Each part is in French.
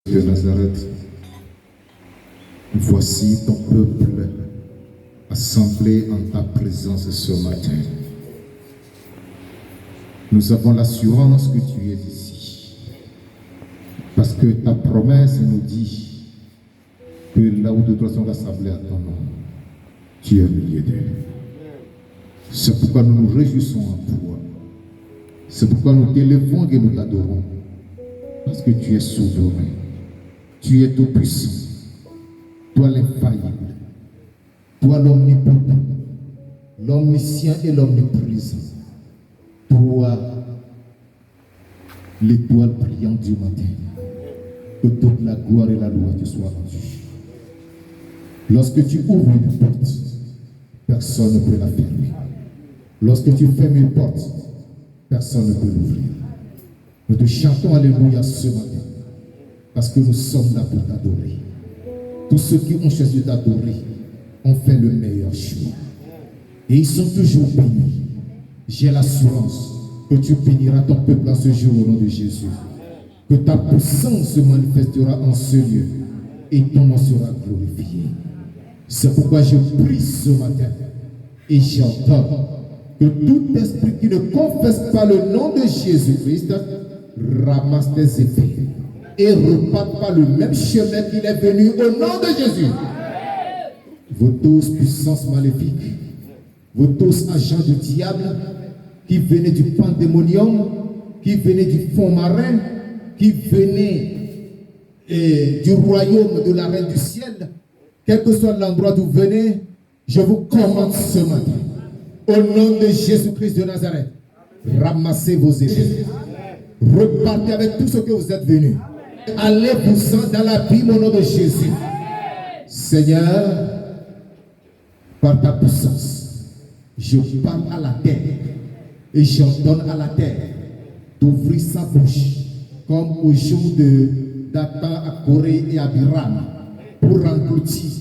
De Nazareth, voici ton peuple assemblé en ta présence ce matin. Nous avons l'assurance que tu es ici, parce que ta promesse nous dit que là où deux sont rassemblés à ton nom, tu es au milieu d'eux. C'est pourquoi nous nous réjouissons en toi. C'est pourquoi nous t'élevons et nous t'adorons, parce que tu es souverain. Tu es tout puissant, toi l'infaillible, toi l'omnipotent, l'omniscient et l'omniprésent, toi l'étoile brillante du matin, que toute la gloire et la louange te soient rendues. Lorsque tu ouvres une porte, personne ne peut la fermer. Lorsque tu fermes une porte, personne ne peut l'ouvrir. Nous te chantons alléluia ce matin, parce que nous sommes là pour t'adorer. Tous ceux qui ont choisi de t'adorer ont fait le meilleur choix. Et ils sont toujours bénis. J'ai l'assurance que tu béniras ton peuple en ce jour au nom de Jésus. Que ta puissance se manifestera en ce lieu et ton nom sera glorifié. C'est pourquoi je prie ce matin et j'entends que tout esprit qui ne confesse pas le nom de Jésus-Christ ramasse tes épées et reparte par le même chemin qu'il est venu au nom de Jésus. Vous tous puissances maléfiques, vous tous agents du diable qui venez du pandémonium, qui venez du fond marin, qui venez du royaume de la reine du ciel, quel que soit l'endroit d'où vous venez, je vous commande ce matin, au nom de Jésus-Christ de Nazareth, ramassez vos épées, repartez avec tout ce que vous êtes venus. Allez-vous-en dans la Bible au nom de Jésus. Seigneur, par ta puissance, je parle à la terre et j'ordonne à la terre d'ouvrir sa bouche comme au jour d'Adam à Corée et à Biram pour engloutir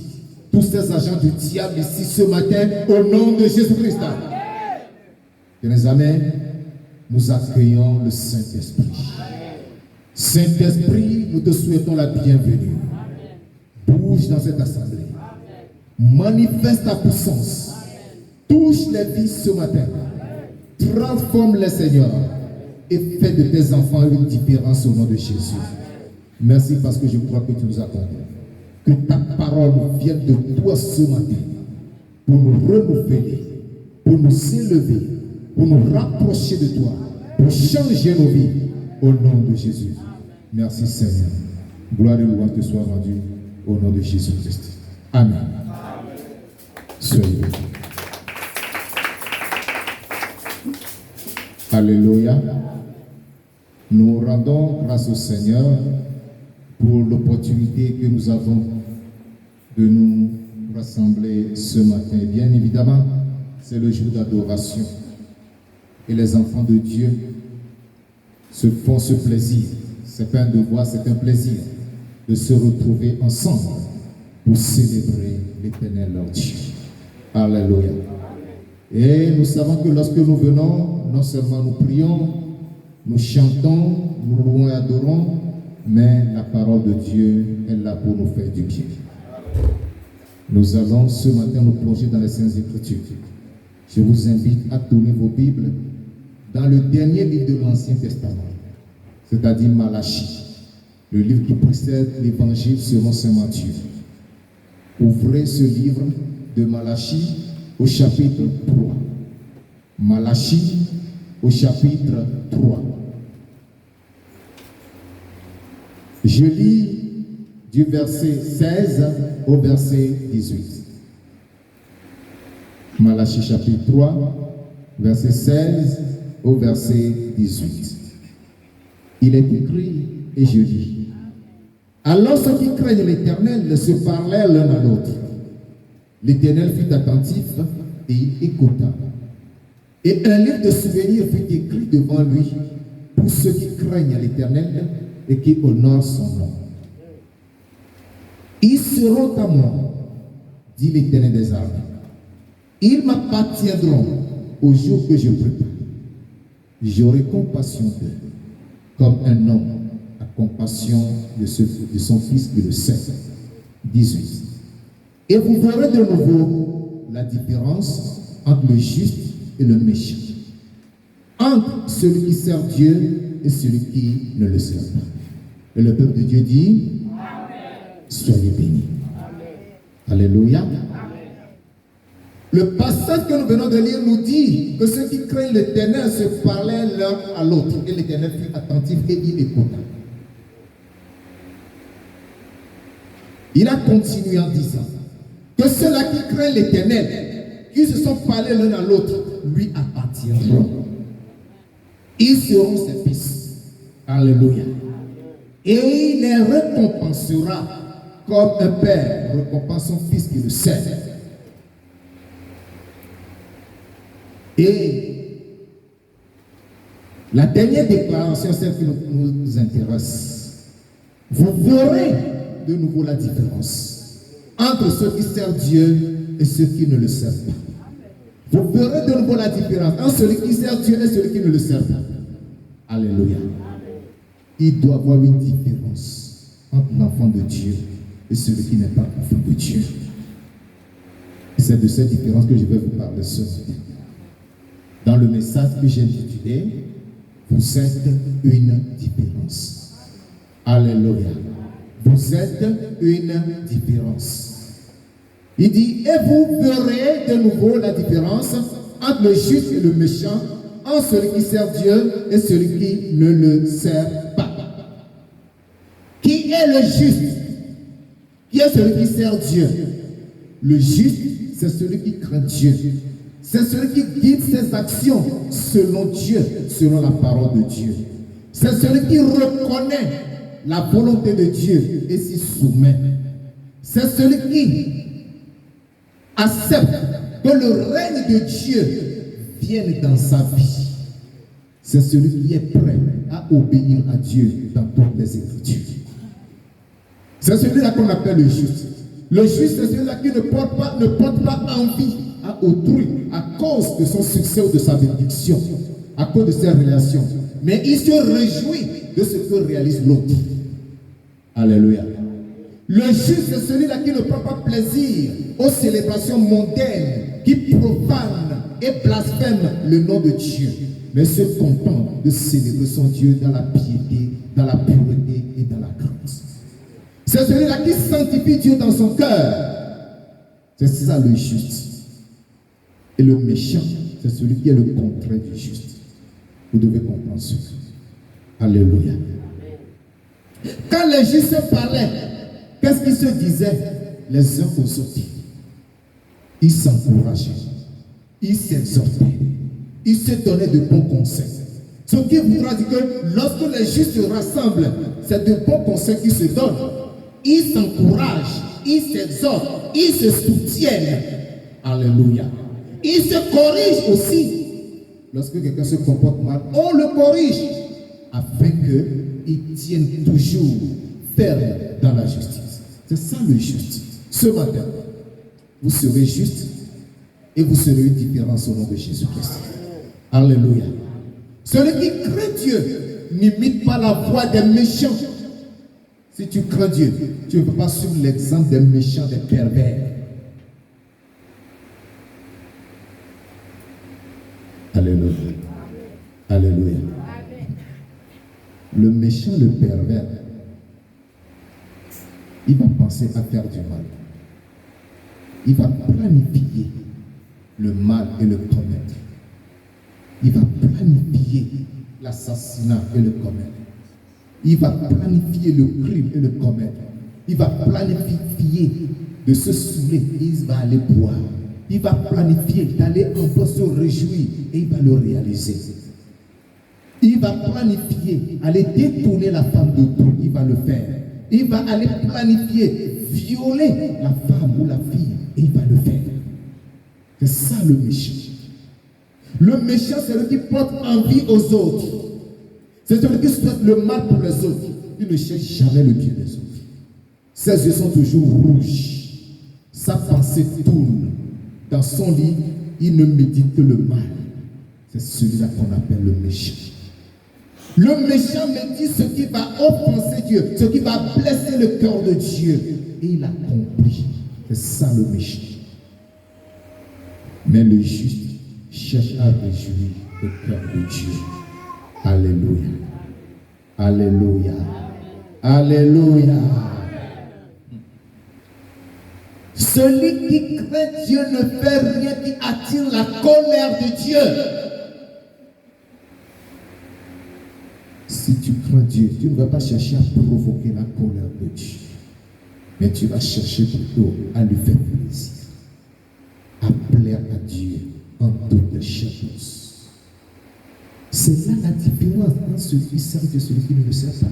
tous ces agents du diable ici ce matin au nom de Jésus-Christ. Mes amis, nous accueillons le Saint-Esprit. Saint-Esprit, nous te souhaitons la bienvenue. Bouge dans cette assemblée. Manifeste ta puissance. Touche les vies ce matin. Transforme-les, Seigneur. Et fais de tes enfants une différence au nom de Jésus. Merci parce que je crois que tu nous accompagnes. Que ta parole vienne de toi ce matin pour nous renouveler, pour nous élever, pour nous rapprocher de toi, pour changer nos vies au nom de Jésus. Merci Seigneur. Gloire et louange te soient rendues au nom de Jésus-Christ. Amen. Soyez bénis. Alléluia. Nous rendons grâce au Seigneur pour l'opportunité que nous avons de nous rassembler ce matin. Bien évidemment, c'est le jour d'adoration. Et les enfants de Dieu se font ce plaisir. C'est pas un devoir, c'est un plaisir de se retrouver ensemble pour célébrer l'Éternel leur Dieu. Alléluia. Et nous savons que lorsque nous venons, non seulement nous prions, nous chantons, nous louons et adorons, mais la parole de Dieu est là pour nous faire du bien. Nous allons ce matin nous plonger dans les Saintes Écritures. Je vous invite à tourner vos Bibles dans le dernier livre de l'Ancien Testament, c'est-à-dire Malachie, le livre qui précède l'Évangile selon Saint Matthieu. Ouvrez ce livre de Malachie au chapitre 3. Malachie au chapitre 3. Je lis du verset 16 au verset 18. Malachie chapitre 3, verset 16 au verset 18. Il est écrit, et je lis. Alors ceux qui craignent l'Éternel se parlèrent l'un à l'autre. L'Éternel fut attentif et il écouta. Et un livre de souvenirs fut écrit devant lui pour ceux qui craignent l'Éternel et qui honorent son nom. Ils seront à moi, dit l'Éternel des armées. Ils m'appartiendront au jour que je prépare. J'aurai compassion d'eux, comme un homme a compassion de son Fils, il le sait. 18. Et vous verrez de nouveau la différence entre le juste et le méchant, entre celui qui sert Dieu et celui qui ne le sert pas. Et le peuple de Dieu dit, Amen. Soyez bénis. Amen. Alléluia. Amen. Le passage que nous venons de lire nous dit que ceux qui craignent l'Éternel se parlaient l'un à l'autre. Et l'Éternel fut attentif et il écouta. Il a continué en disant que ceux-là qui craignent l'Éternel, qui se sont parlés l'un à l'autre, lui appartiendront. Ils seront ses fils. Alléluia. Et il les récompensera comme un père récompense son fils qui le sert. Et la dernière déclaration, celle qui nous intéresse, vous verrez de nouveau la différence entre ceux qui servent Dieu et ceux qui ne le servent pas. Vous verrez de nouveau la différence entre celui qui sert Dieu et celui qui ne le sert pas. Alléluia. Il doit y avoir une différence entre l'enfant de Dieu et celui qui n'est pas enfant de Dieu. Et c'est de cette différence que je vais vous parler ce matin. Dans le message que j'ai intitulé, vous êtes une différence. Alléluia. Vous êtes une différence. Il dit, et vous verrez de nouveau la différence entre le juste et le méchant, entre celui qui sert Dieu et celui qui ne le sert pas. Qui est le juste? Qui est celui qui sert Dieu? Le juste, c'est celui qui craint Dieu. C'est celui qui guide ses actions selon Dieu, selon la parole de Dieu. C'est celui qui reconnaît la volonté de Dieu et s'y soumet. C'est celui qui accepte que le règne de Dieu vienne dans sa vie. C'est celui qui est prêt à obéir à Dieu dans toutes les Écritures. C'est celui-là qu'on appelle le juste. Le juste, c'est celui-là qui ne porte pas envie à autrui à cause de son succès ou de sa bénédiction, à cause de ses relations. Mais il se réjouit de ce que réalise l'autre. Alléluia. Le juste, c'est celui-là qui ne prend pas plaisir aux célébrations mondaines, qui profanent et blasphèment le nom de Dieu, mais se contente de célébrer son Dieu dans la piété, dans la pureté et dans la grâce. C'est celui-là qui sanctifie Dieu dans son cœur. C'est ça le juste. Et le méchant, c'est celui qui est le contraire du juste. Vous devez comprendre ça. Alléluia. Quand les justes se parlaient, qu'est-ce qu'ils se disaient les uns aux autres? Ils s'encourageaient, ils s'exhortaient, ils se donnaient de bons conseils. Ce qui voudra dire que lorsque les justes se rassemblent, c'est de bons conseils qu'ils se donnent. Ils s'encouragent, ils s'exhortent, ils se soutiennent. Alléluia. Ils se corrigent aussi. Lorsque quelqu'un se comporte mal, on le corrige afin qu'il tienne toujours ferme dans la justice. C'est ça le juste. Ce matin, vous serez juste et vous serez une différence au nom de Jésus-Christ. Alléluia. Celui qui craint Dieu n'imite pas la voie des méchants. Si tu crains Dieu, tu ne peux pas suivre l'exemple des méchants, des pervers. Alléluia. Alléluia. Le méchant, le pervers, il va penser à faire du mal. Il va planifier le mal et le commettre. Il va planifier l'assassinat et le commettre. Il va planifier le crime et le commettre. Il va planifier de se saouler et il va aller boire. Il va planifier d'aller en bas se réjouir et il va le réaliser. Il va planifier aller détourner la femme de tout, il va le faire. Il va aller planifier violer la femme ou la fille et il va le faire. C'est ça le méchant. Le méchant, c'est celui qui porte envie aux autres. C'est celui qui souhaite le mal pour les autres. Il ne cherche jamais le bien des autres. Ses yeux sont toujours rouges. Sa pensée tourne. Dans son lit, il ne médite que le mal. C'est celui-là qu'on appelle le méchant. Le méchant me dit ce qui va offenser Dieu, ce qui va blesser le cœur de Dieu. Et il a compris. C'est ça le méchant. Mais le juste cherche à réjouir le cœur de Dieu. Alléluia. Alléluia. Alléluia. Celui qui craint Dieu ne fait rien qui attire la colère de Dieu. Si tu crains Dieu, tu ne vas pas chercher à provoquer la colère de Dieu. Mais tu vas chercher plutôt à lui faire plaisir. À plaire à Dieu en toutes choses. C'est là la différence entre celui qui sert Dieu et celui qui ne le sert pas.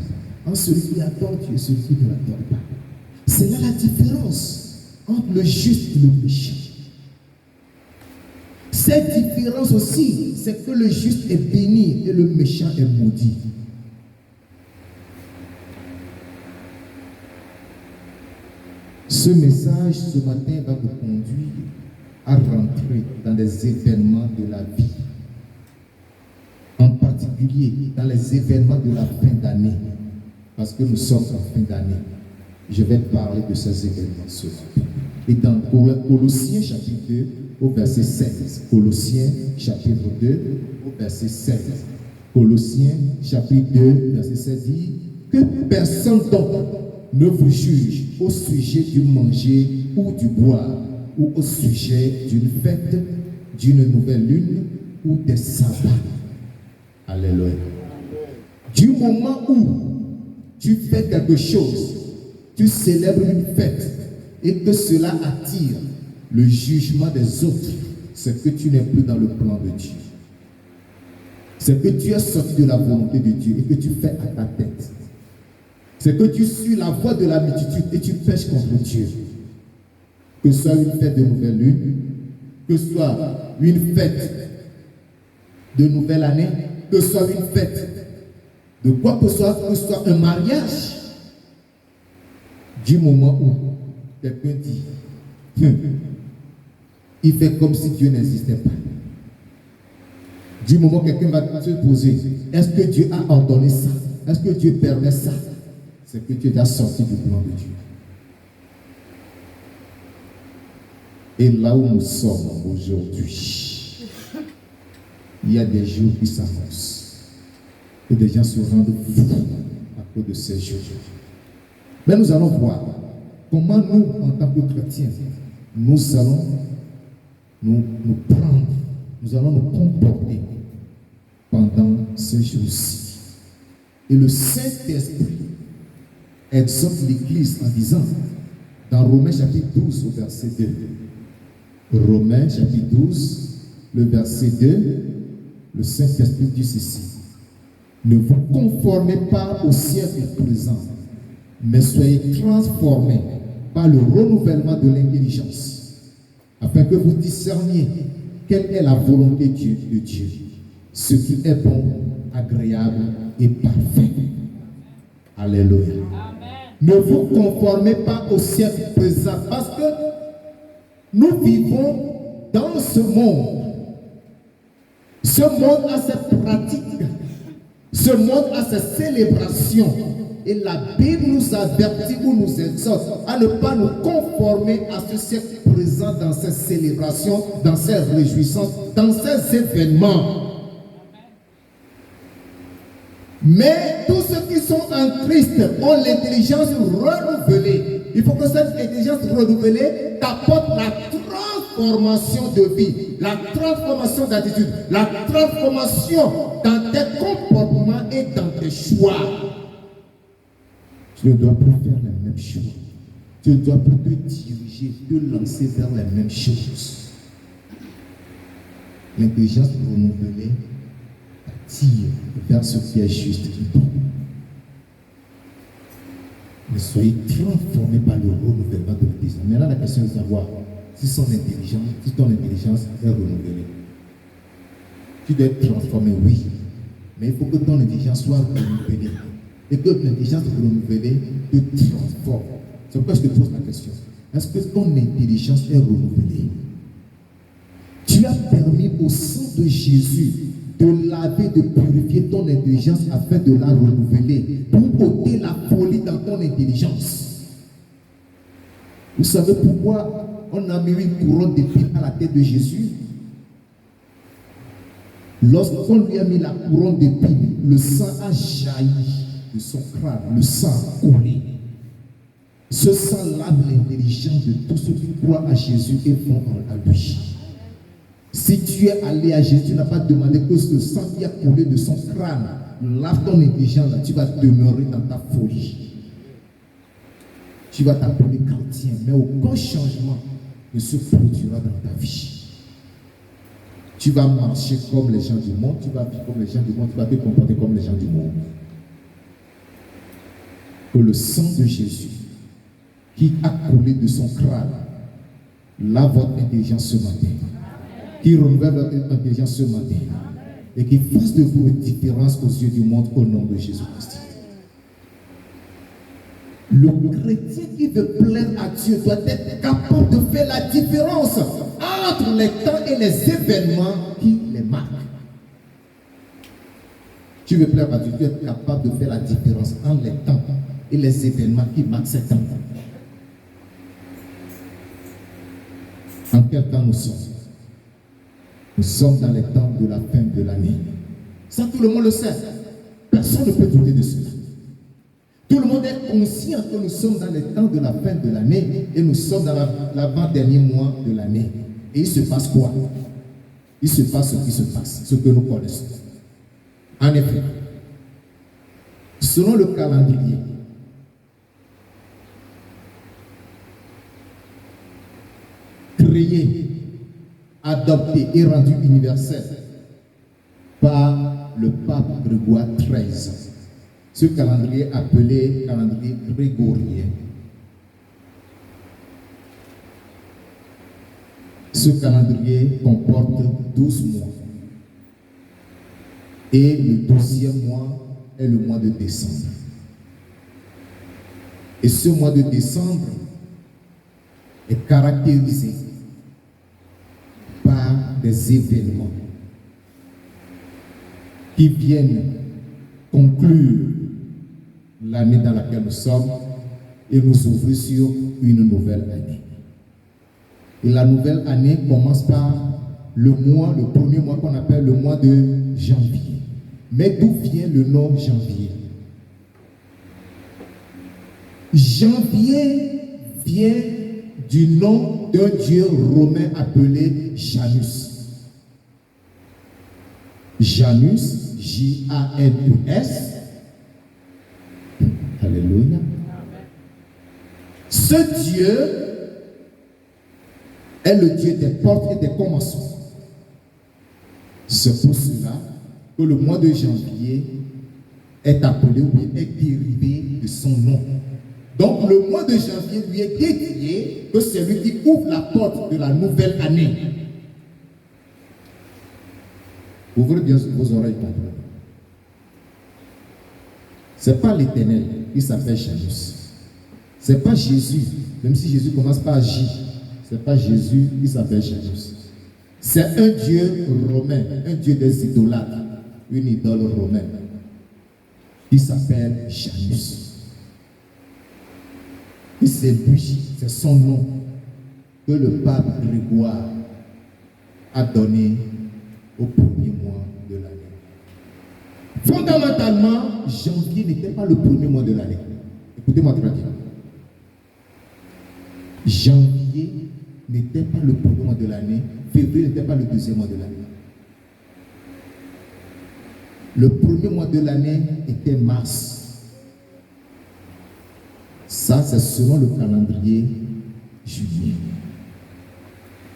Entre celui qui adore Dieu et celui qui ne l'adore pas. C'est là la différence entre le juste et le méchant. Cette différence aussi, c'est que le juste est béni et le méchant est maudit. Ce message ce matin va vous conduire à rentrer dans des événements de la vie. En particulier dans les événements de la fin d'année. Parce que nous sommes en fin d'année. Je vais parler de ces événements ce matin. Et dans Colossiens chapitre 2 au verset 16. Colossiens chapitre 2 au verset 16. Colossiens chapitre 2 verset 16 dit que personne donc ne vous juge au sujet du manger ou du boire, ou au sujet d'une fête, d'une nouvelle lune ou des sabbats. Alléluia. Du moment où tu fais quelque chose, tu célèbres une fête et que cela attire le jugement des autres, c'est que tu n'es plus dans le plan de Dieu. C'est que tu es sorti de la volonté de Dieu et que tu fais à ta tête. C'est que tu suis la voie de la multitude et tu pêches contre Dieu. Que ce soit une fête de nouvelle lune, que ce soit une fête de nouvelle année, que ce soit une fête de quoi que ce soit un mariage. Du moment où quelqu'un dit, il fait comme si Dieu n'existait pas. Du moment où quelqu'un va se poser, est-ce que Dieu a ordonné ça? Est-ce que Dieu permet ça? C'est que tu es déjà sorti du plan de Dieu. Et là où nous sommes aujourd'hui, il y a des jours qui s'annoncent. Et des gens se rendent fous à cause de ces jours. Mais nous allons voir comment nous, en tant que chrétiens, nous allons nous prendre, nous allons nous comporter pendant ces jours-ci. Et le Saint-Esprit exhorte l'Église en disant, dans Romains chapitre 12, au verset 2, Romains chapitre 12, le verset 2, le Saint-Esprit dit ceci: ne vous conformez pas au siècle présent, mais soyez transformés par le renouvellement de l'intelligence, afin que vous discerniez quelle est la volonté de Dieu, ce qui est bon, agréable et parfait. Alléluia. Amen. Ne vous conformez pas au siècle présent, parce que nous vivons dans ce monde. Ce monde a ses pratiques, ce monde a ses célébrations. Et la Bible nous avertit ou nous exhorte à ne pas nous conformer à ce siècle présent dans ses célébrations, dans ses réjouissances, dans ses événements. Mais tous ceux qui sont en Christ ont l'intelligence renouvelée. Il faut que cette intelligence renouvelée t'apporte la transformation de vie, la transformation d'attitude, la transformation dans tes comportements et dans tes choix. Tu ne dois plus faire les mêmes choses. Tu ne dois plus te diriger, te lancer vers les mêmes choses. L'intelligence renouvelée attire vers ce qui est juste et bon. Mais soyez transformés par le renouvellement de l'intelligence. Maintenant, la question est de savoir si ton intelligence est renouvelée. Tu dois être transformé, oui. Mais il faut que ton intelligence soit renouvelée. Et que l'intelligence renouvelée te transforme. C'est pourquoi je te pose la question. Est-ce que ton intelligence est renouvelée? Tu as permis au sang de Jésus de laver, de purifier ton intelligence afin de la renouveler, pour ôter la folie dans ton intelligence. Vous savez pourquoi on a mis une couronne d'épines à la tête de Jésus? Lorsqu'on lui a mis la couronne d'épines, le sang a jailli de son crâne, le sang a coulé. Ce sang lave l'intelligence de tous ceux qui croient à Jésus et vont à lui. Si tu es allé à Jésus, tu n'as pas demandé que ce sang qui a coulé de son crâne lave ton intelligence, tu vas demeurer dans ta folie. Tu vas t'appeler chrétien, mais aucun changement ne se produira dans ta vie. Tu vas marcher comme les gens du monde, tu vas vivre comme les gens du monde, tu vas te comporter comme les gens du monde. Que le sang de Jésus qui a coulé de son crâne lave votre intelligence ce matin, qui renouvelle votre intelligence ce matin et qui fasse de vous une différence aux yeux du monde au nom de Jésus-Christ. Le chrétien qui veut plaire à Dieu doit être capable de faire la différence entre les temps et les événements qui les marquent. Tu veux plaire à Dieu, tu dois être capable de faire la différence entre les temps et les événements qui marquent ces temps. En quel temps nous sommes? Nous sommes dans les temps de la fin de l'année. Ça, tout le monde le sait. Personne ne peut douter de cela. Tout le monde est conscient que nous sommes dans les temps de la fin de l'année et nous sommes dans l'avant-dernier mois de l'année. Et il se passe quoi? Il se passe ce qui se passe, ce que nous connaissons. En effet, selon le calendrier, créé, adopté et rendu universel par le pape Grégoire XIII. Ce calendrier appelé calendrier grégorien. Ce calendrier comporte 12 mois. Et le 12e mois est le mois de décembre. Et ce mois de décembre est caractérisé par des événements qui viennent conclure l'année dans laquelle nous sommes et nous ouvrir sur une nouvelle année. Et la nouvelle année commence par le premier mois qu'on appelle le mois de janvier. Mais d'où vient le nom janvier? Janvier vient du nom d'un dieu romain appelé Janus. Janus, J-A-N-U-S. Alléluia. Ce Dieu est le Dieu des portes et des commencements. C'est pour cela que le mois de janvier est appelé ou est dérivé de son nom. Donc le mois de janvier lui est dédié que c'est lui qui ouvre la porte de la nouvelle année. Ouvrez bien vos oreilles, comprenez. Ce n'est pas l'Éternel qui s'appelle Janus. Ce n'est pas Jésus, même si Jésus commence par J. Ce n'est pas Jésus qui s'appelle Janus. C'est un Dieu romain, un Dieu des idolâtres, une idole romaine qui s'appelle Janus. Et c'est lui, c'est son nom que le pape Grégoire a donné au premier mois de l'année. Fondamentalement, janvier n'était pas le premier mois de l'année. Écoutez-moi très bien. Janvier n'était pas le premier mois de l'année. Février n'était pas le deuxième mois de l'année. Le premier mois de l'année était mars. Ça, c'est selon le calendrier juillet.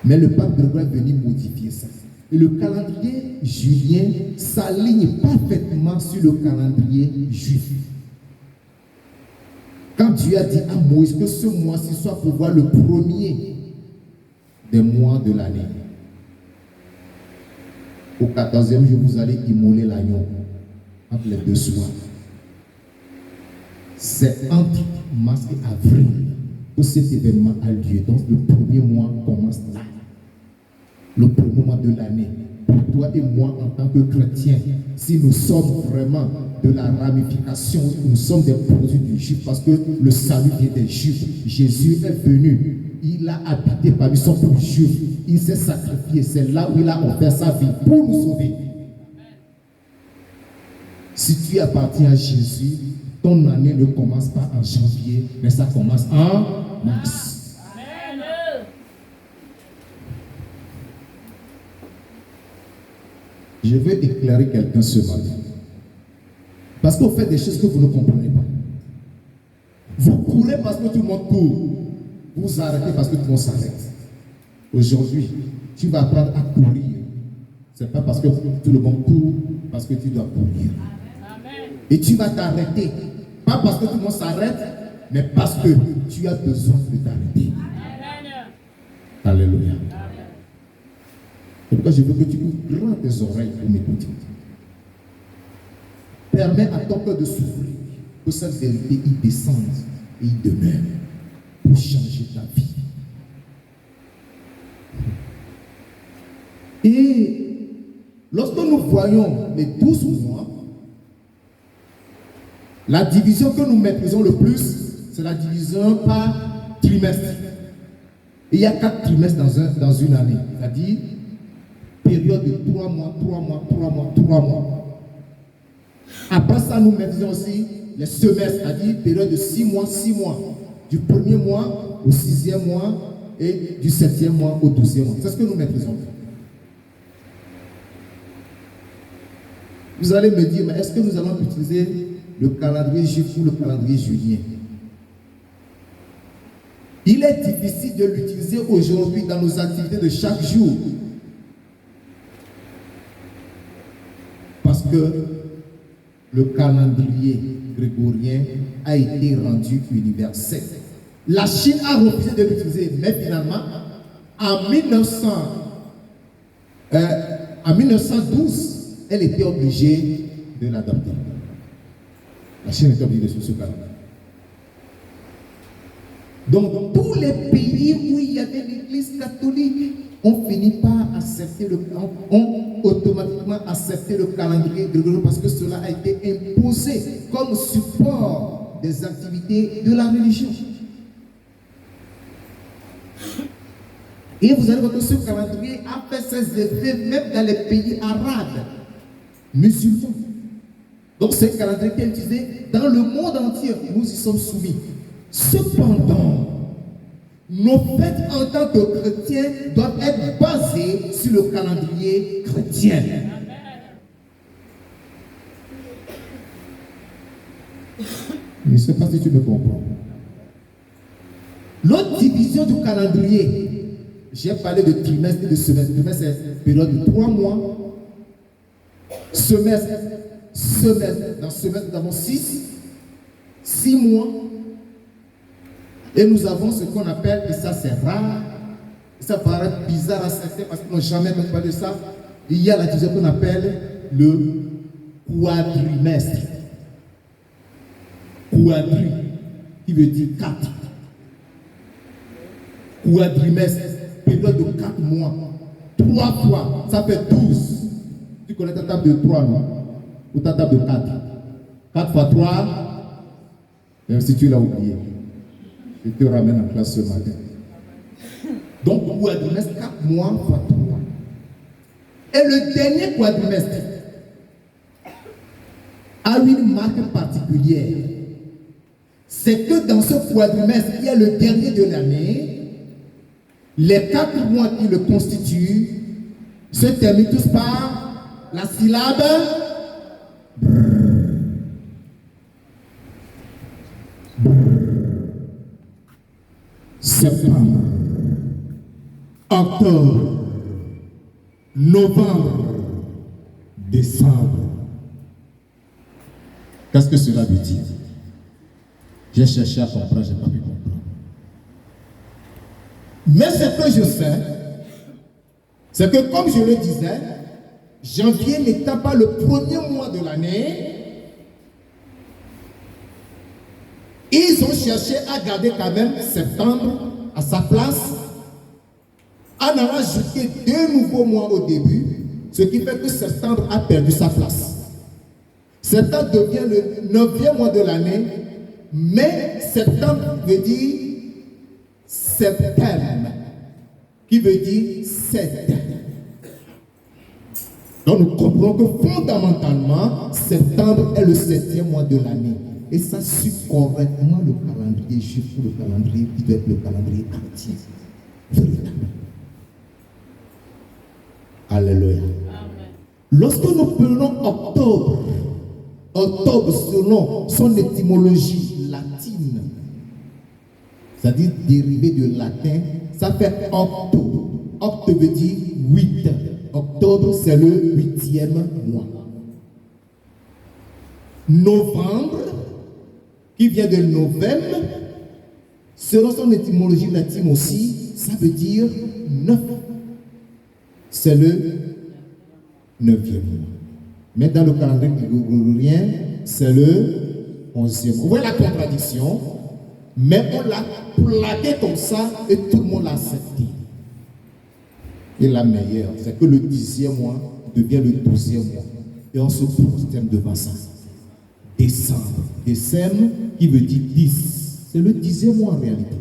Mais le pape Grégoire est venu modifier ça. Et le calendrier julien s'aligne parfaitement sur le calendrier juif. Quand Dieu a dit à Moïse que ce mois-ci soit pour voir le premier des mois de l'année. Au 14e jour, vous allez immoler l'agneau entre les deux soirs. C'est entre mars et avril que cet événement a lieu. Donc le premier mois commence là. Le premier mois de l'année pour toi et moi en tant que chrétiens, si nous sommes vraiment de la ramification, nous sommes des produits du juif, parce que le salut vient des juifs. Jésus est venu, il a habité parmi son peuple juif, il s'est sacrifié, c'est là où il a offert sa vie pour nous sauver. Si tu appartiens à Jésus, ton année ne commence pas en janvier, mais ça commence en mars. Je veux éclairer quelqu'un ce matin. Parce que vous faites des choses que vous ne comprenez pas. Vous courez parce que tout le monde court. Vous arrêtez parce que tout le monde s'arrête. Aujourd'hui, tu vas apprendre à courir. Ce n'est pas parce que tout le monde court, parce que tu dois courir. Et tu vas t'arrêter. Pas parce que tout le monde s'arrête, mais parce que tu as besoin de t'arrêter. Alléluia. C'est pourquoi je veux que tu ouvres grand tes oreilles pour m'écouter. Permets à ton cœur de souffrir, que cette vérité y descende et y demeure pour changer ta vie. Et lorsque nous voyons les 12 mois, la division que nous maîtrisons le plus, c'est la division par trimestre. Et il y a 4 trimestres dans une année, c'est-à-dire période de 3 mois, 3 mois, 3 mois, 3 mois. Après ça, nous maîtrisons aussi les semestres, c'est-à-dire période de 6 mois, 6 mois. Du 1er mois au 6e mois et du 7e mois au 12e mois. C'est ce que nous maîtrisons. Vous allez me dire, mais est-ce que nous allons utiliser le calendrier juif ou le calendrier julien? Il est difficile de l'utiliser aujourd'hui dans nos activités de chaque jour. Parce que le calendrier grégorien a été rendu universel. La Chine a refusé de l'utiliser, mais finalement, en 1912, elle était obligée de l'adopter. La Chine était obligée de suivre ce calendrier. Donc, tous les pays où il y avait l'église catholique ont fini par accepter ont automatiquement accepté le calendrier grégorien parce que cela a été imposé comme support des activités de la religion. Et vous allez voir que ce calendrier a fait ses effets même dans les pays arabes, musulmans. Donc c'est un calendrier qui est utilisé dans le monde entier. Nous y sommes soumis. Cependant, nos fêtes en tant que chrétiens doivent être basées sur le calendrier chrétien. Je ne sais pas si tu me comprends. L'autre division du calendrier, j'ai parlé de trimestre et de semestre. Trimestre, c'est une période de 3 mois. Semestre. Dans semestre, nous avons 6 mois. Et nous avons ce qu'on appelle, et ça c'est rare, ça paraît bizarre à certains parce qu'ils n'ont jamais parlé de ça, il y a la division qu'on appelle le quadrimestre. Quadri, qui veut dire 4. Quadrimestre, période de 4 mois. 3 fois, ça fait 12. Tu connais ta table de 3, non? Ou ta table de 4. 4 fois 3, même si tu l'as oublié. Je te ramène en classe ce matin. Donc, quadrimestre, 4 mois fois 3. Et le dernier quadrimestre a une marque particulière. C'est que dans ce quadrimestre, qui est le dernier de l'année, les 4 mois qui le constituent se terminent tous par la syllabe septembre, octobre, novembre, décembre. Qu'est-ce que cela veut dire? J'ai cherché à comprendre, je n'ai pas pu comprendre. Mais ce que je sais, c'est que comme je le disais, janvier n'étant pas le premier mois de l'année, ils ont cherché à garder quand même septembre à sa place, en allant ajouter 2 nouveaux mois au début, Ce qui fait que septembre a perdu sa place. Septembre devient le 9e mois de l'année, mais septembre veut dire septembre, qui veut dire 7. Donc nous comprenons que fondamentalement, septembre est le 7e mois de l'année. Et ça suit correctement le calendrier juif ou le calendrier qui doit être le calendrier entier. Véritable. Alléluia. Lorsque nous prenons octobre, octobre selon son étymologie latine, c'est-à-dire dérivé de latin, ça fait octo. Octo veut dire 8. Octobre, c'est le 8e mois. Novembre, qui vient de novembre, selon son étymologie latine aussi, ça veut dire 9. C'est le 9e mois. Mais dans le calendrier grégorien, c'est le 11e mois. Vous voyez la contradiction? Mais on l'a plaqué comme ça et tout le monde l'a accepté. Et la meilleure, c'est que le 10e mois devient le 12e mois. Et on se prosterne devant ça. Décembre. Décembre qui veut dire 10. C'est le 10e mois en réalité.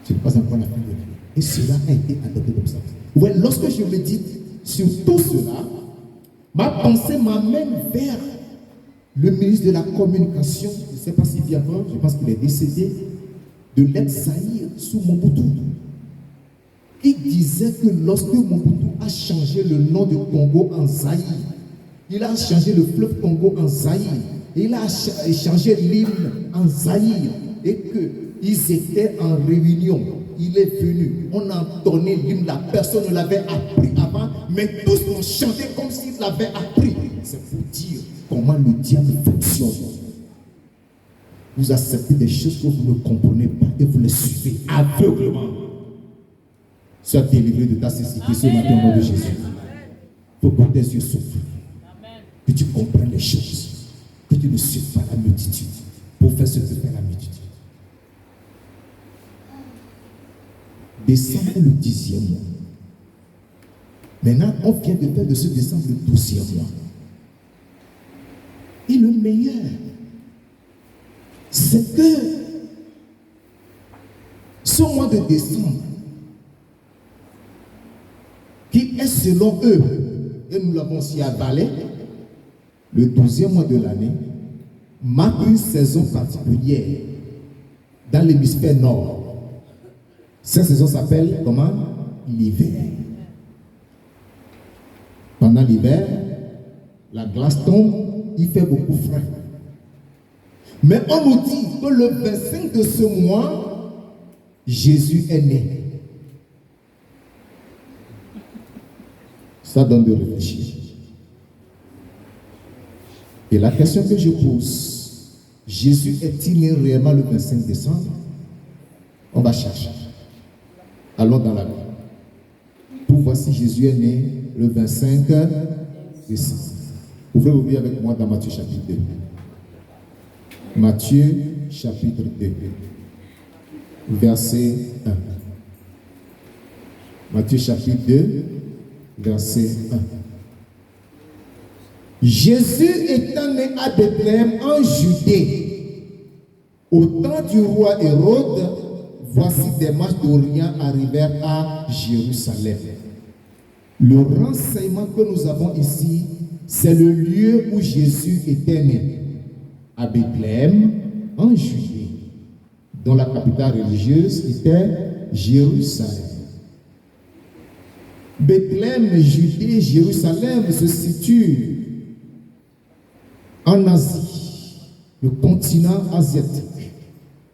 Ce n'est pas encore la fin de l'année. Et cela a été adopté comme ça. Ouais, lorsque je médite sur tout cela, ma pensée m'amène vers le ministre de la Communication. Je ne sais pas s'il vient avant, je pense qu'il est décédé, de l'ex-Zaïre sous Mobutu. Il disait que lorsque Mobutu a changé le nom de Congo en Zaïre, il a changé le fleuve Congo en Zaïre, il a changé l'hymne en Zaïre, et qu'ils étaient en réunion. Il est venu, on a entonné l'hymne, la personne ne l'avait appris avant, mais tous ont chanté comme s'ils l'avaient appris. C'est pour dire comment le diable fonctionne. Vous acceptez des choses que vous ne comprenez pas et vous les suivez aveuglement. Sois délivré de ta cécité ce matin au nom de Jésus. Il faut que tes yeux s'ouvrent. Que tu comprennes les choses. Que tu ne suives pas la multitude pour faire ce que fait la multitude. Décembre est le 10e mois. Maintenant, on vient de faire de ce décembre le 12e mois. Et le meilleur, c'est que ce mois de décembre, qui est selon eux, et nous l'avons aussi avalé, le 12e mois de l'année, marque une saison particulière dans l'hémisphère nord. Cette saison s'appelle comment? L'hiver. Pendant l'hiver, la glace tombe, il fait beaucoup frais. Mais on nous dit que le 25 de ce mois, Jésus est né. Ça donne de réfléchir. Et la question que je pose, Jésus est-il né réellement le 25 décembre? On va chercher. Allons dans la Bible pour voir si Jésus est né le 25 décembre. Ouvrez vos Bibles avec moi dans Matthieu chapitre 2. Matthieu chapitre 2, verset 1. Matthieu chapitre 2, verset 1. Jésus étant né à Bethléem en Judée, au temps du roi Hérode, voici des mages d'Orient arrivèrent à Jérusalem. Le renseignement que nous avons ici, c'est le lieu où Jésus était né, à Bethléem, en Judée, dont la capitale religieuse était Jérusalem. Bethléem, Judée, Jérusalem se situe en Asie, le continent asiatique,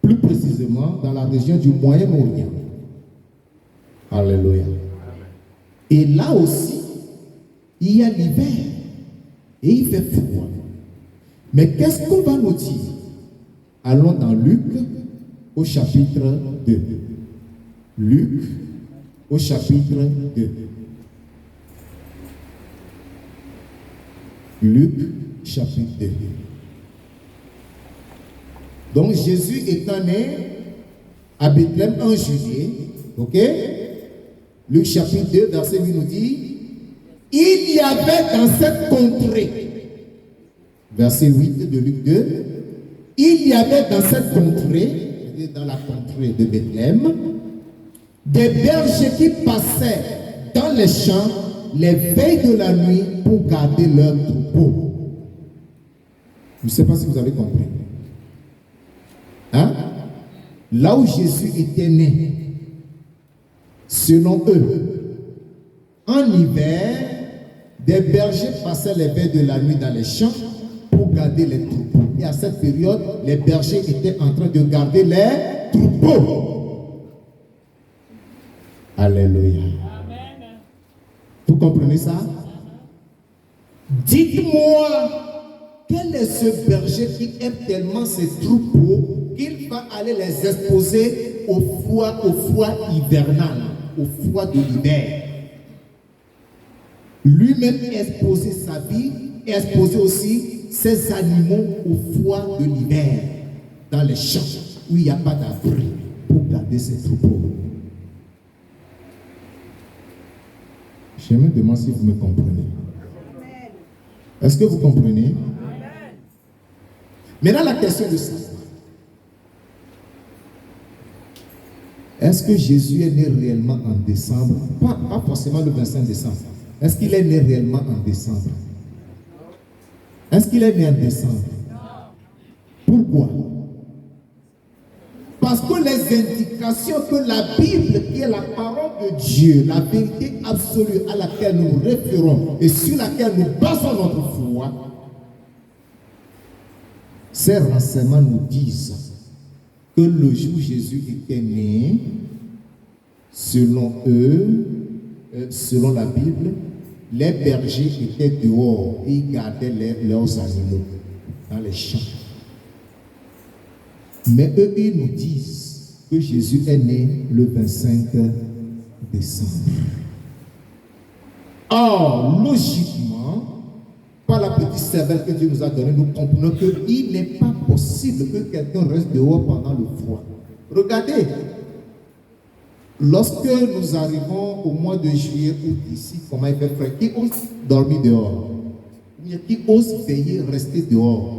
plus précisément dans la région du Moyen-Orient. Alléluia. Et là aussi, il y a l'hiver et il fait froid. Mais qu'est-ce qu'on va nous dire? Allons dans Luc au chapitre 2. Luc au chapitre 2. Luc chapitre 2. Donc Jésus étant né à Bethléem en Judée, ok? Luc chapitre 2, verset 8 nous dit, Il y avait dans cette contrée, verset 8 de Luc 2, il y avait dans cette contrée, dans la contrée de Bethléem, des bergers qui passaient dans les champs les veilles de la nuit pour garder leurs troupeaux. Je ne sais pas si vous avez compris. Hein? Là où Jésus était né, selon eux, en hiver, des bergers passaient les veilles de la nuit dans les champs pour garder les troupeaux. Et à cette période, les bergers étaient en train de garder les troupeaux. Alléluia. Amen. Vous comprenez ça? Dites-moi, quel est ce berger qui aime tellement ses troupeaux qu'il va aller les exposer au froid hivernal, au froid de l'hiver? Lui-même exposer sa vie, exposer aussi ses animaux au froid de l'hiver, dans les champs où il n'y a pas d'abri pour garder ses troupeaux. Je me demande si vous me comprenez. Est-ce que vous comprenez? Maintenant, la question de ça. Est-ce que Jésus est né réellement en décembre? Pas forcément le 25 décembre. Est-ce qu'il est né réellement en décembre? Est-ce qu'il est né en décembre? Pourquoi? Parce que les indications que la Bible, qui est la parole de Dieu, la vérité absolue à laquelle nous nous référons et sur laquelle nous basons notre foi, ces renseignements nous disent que le jour où Jésus était né, selon eux, selon la Bible, les bergers étaient dehors et ils gardaient leurs animaux dans les champs. Mais eux, ils nous disent que Jésus est né le 25 décembre. Or, logiquement, par la petite cervelle que Dieu nous a donnée, nous comprenons qu'il n'est pas possible que quelqu'un reste dehors pendant le froid. Regardez, lorsque nous arrivons au mois de juillet ou ici, comment il fait frais, qui ose dormir dehors? Qui ose veiller, rester dehors?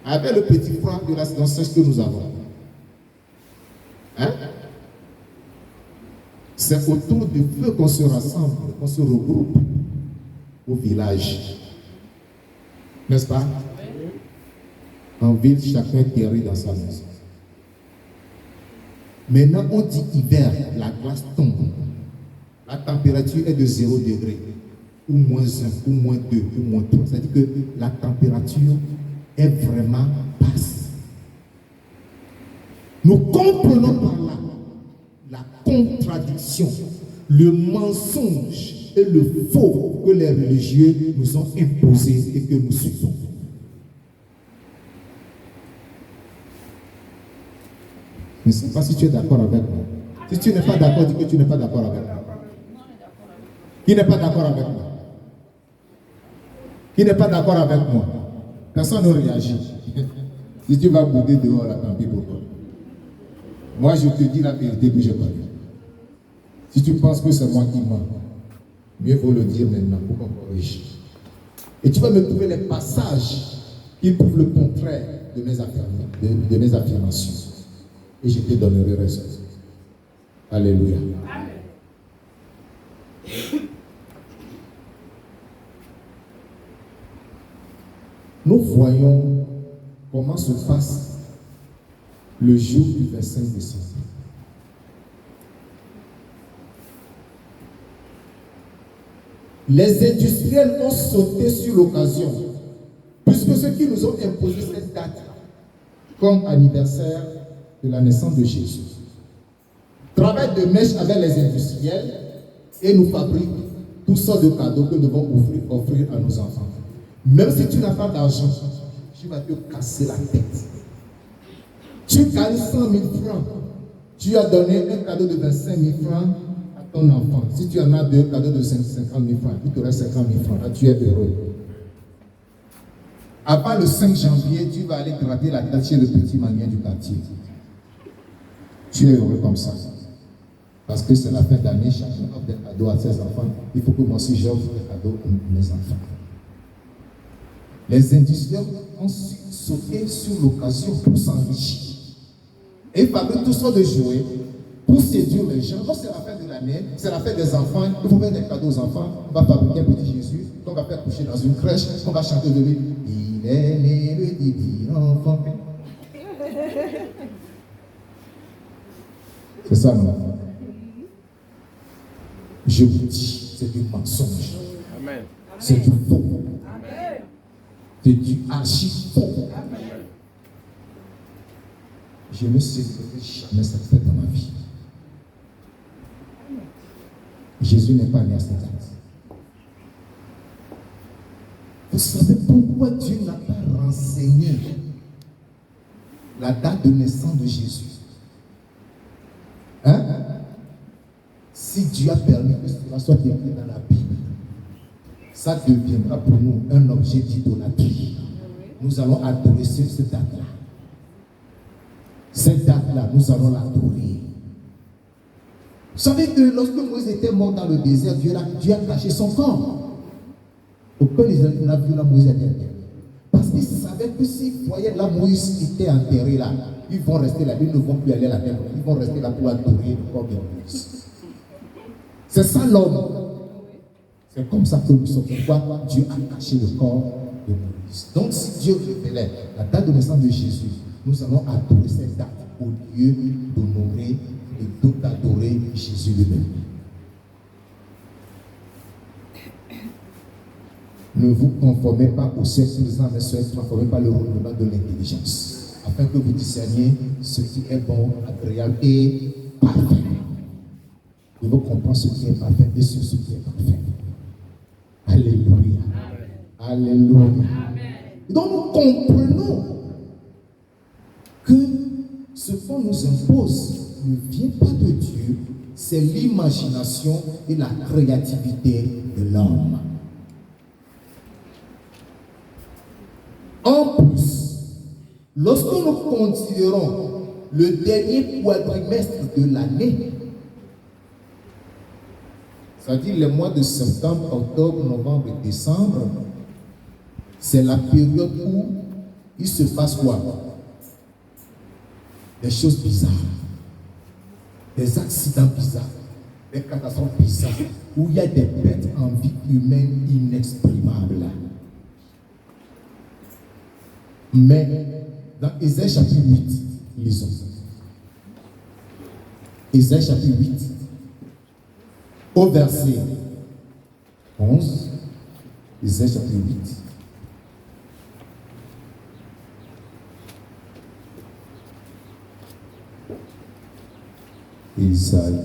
Avec le petit froid de la saison sèche que nous avons. Hein? C'est autour du feu qu'on se rassemble, qu'on se regroupe au village. N'est-ce pas? En ville, chacun est terré dans sa maison. Maintenant, on dit hiver, la glace tombe. La température est de 0 degré, ou moins 1, ou moins 2, ou moins 3. C'est-à-dire que la température est vraiment basse. Nous comprenons par là la contradiction, le mensonge et le faux que les religieux nous ont imposés et que nous suivons. Je ne sais pas si tu es d'accord avec moi. Si tu n'es pas d'accord, dis que tu n'es pas d'accord avec moi. Qui n'est pas d'accord avec moi? Qui n'est pas d'accord avec moi? Personne ne réagit. Si tu vas bouder dehors, là, tant pis pour toi. Moi, je te dis la vérité que j'ai pas vue. Si tu penses que c'est moi qui mens, mieux vaut le dire maintenant pour qu'on corrige. Et tu vas me trouver les passages qui prouvent le contraire de mes affirmations. Et je te donnerai raison. Alléluia. Amen. Nous voyons comment se passe le jour du 25 décembre. Les industriels ont sauté sur l'occasion, puisque ceux qui nous ont imposé cette date comme anniversaire de la naissance de Jésus travaillent de mèche avec les industriels et nous fabriquent toutes sortes de cadeaux que nous devons offrir à nos enfants. Même si tu n'as pas d'argent, tu vas te casser la tête. Tu gagnes 100 000 francs. Tu as donné un cadeau de 25 000 francs à ton enfant. Si tu en as deux cadeaux de 50 000 francs, il te reste 50 000 francs. Là, tu es heureux. Avant le 5 janvier, tu vas aller gratter la tête chez le petit manien du quartier. Tu es heureux comme ça. Parce que c'est la fin d'année, chacun offre des cadeaux à ses enfants. Il faut que moi aussi j'offre des cadeaux à mes enfants. Les industriels ont sauté sur l'occasion pour s'enrichir. Et ils fabriquent toutes sortes de jouets pour séduire les gens. Quand c'est la fin de l'année, c'est la fête des enfants, il faut faire des cadeaux aux enfants. On va fabriquer un petit Jésus qu'on va faire coucher dans une crèche, on va chanter de lui. Il est né le divin enfant. C'est ça, non? Je vous dis, c'est du mensonge. Amen. C'est du faux. Amen. C'est du archi-faux. Je ne célébrerai jamais cette fête dans ma vie. Jésus n'est pas né à cette date. Vous savez pourquoi Dieu n'a pas renseigné la date de naissance de Jésus? Hein? Si Dieu a permis que cela soit écrit dans la Bible, ça deviendra pour nous un objet d'idolâtrie. Nous allons adorer cette date-là. Cette date-là, nous allons l'adorer. Vous savez que lorsque Moïse était mort dans le désert, Dieu a caché son corps. Aucun Israélite n'a vu la Moïse enterré. Parce qu'ils savaient que s'ils voyaient la Moïse était enterré là, ils vont rester là, ils ne vont plus aller à la terre, ils vont rester là pour adorer le corps de Moïse. C'est ça l'homme. C'est comme ça que nous sommes. Pourquoi Dieu a caché le corps de Moïse. Donc si Dieu révélait la date de naissance de Jésus, nous allons adorer cette date au lieu d'honorer et d'adorer Jésus lui-même. Ne vous conformez pas au siècle présent, mais soyez transformés par le renouvellement de l'intelligence, afin que vous discerniez ce qui est bon, agréable et parfait. Vous devez comprendre ce qui est parfait et sur ce qui est parfait. Alléluia. Alléluia. Donc nous comprenons que ce qu'on nous impose ne vient pas de Dieu, c'est l'imagination et la créativité de l'homme. En plus, lorsque nous considérons le dernier quadrimestre de l'année, c'est-à-dire les mois de septembre, octobre, novembre et décembre, c'est la période où il se passe quoi? Des choses bizarres, des accidents bizarres, des catastrophes bizarres, où il y a des pertes en vie humaine inexprimables. Mais dans Ésaïe chapitre 8, lisons. Ésaïe chapitre 8, au verset 11, Ésaïe chapitre 8. Ésaïe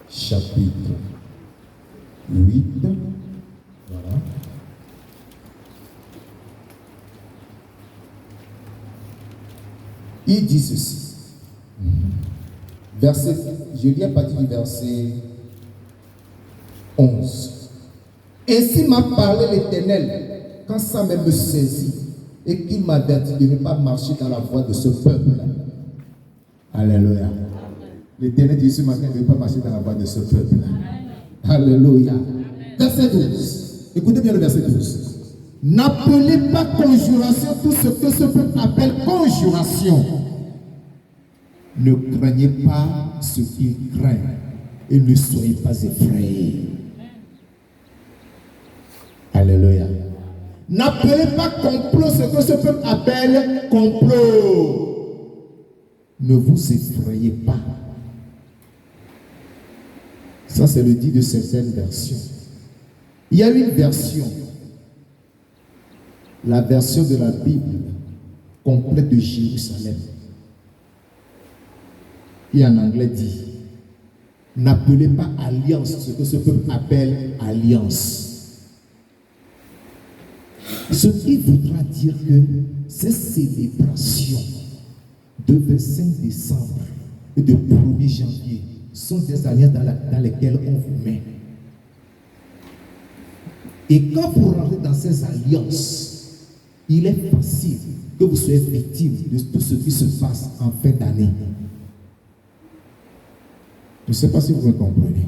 chapitre 8, voilà. Il dit ceci. Verset, je lis à partir du verset 11. Ainsi m'a parlé l'Éternel quand ça me saisit et qu'il m'avertit de ne pas marcher dans la voie de ce peuple. Alléluia. L'Éternel dit ce matin de ne pas marcher dans la voie de ce peuple. Alléluia. Verset 12. Écoutez bien le verset 12. N'appelez pas conjuration tout ce que ce peuple appelle conjuration. Ne craignez pas ce qu'il craint et ne soyez pas effrayés. Alléluia. N'appelez pas complot ce que ce peuple appelle complot. Ne vous effrayez pas. Ça, c'est le dit de certaines versions. Il y a une version, la version de la Bible complète de Jérusalem, qui en anglais dit: n'appelez pas alliance ce que ce peuple appelle alliance. Ce qui voudra dire que ces célébrations de 25 décembre et de 1er janvier sont des alliances dans lesquelles on vous met. Et quand vous rentrez dans ces alliances, il est facile que vous soyez victime de tout ce qui se passe en fin d'année. Je ne sais pas si vous me comprenez.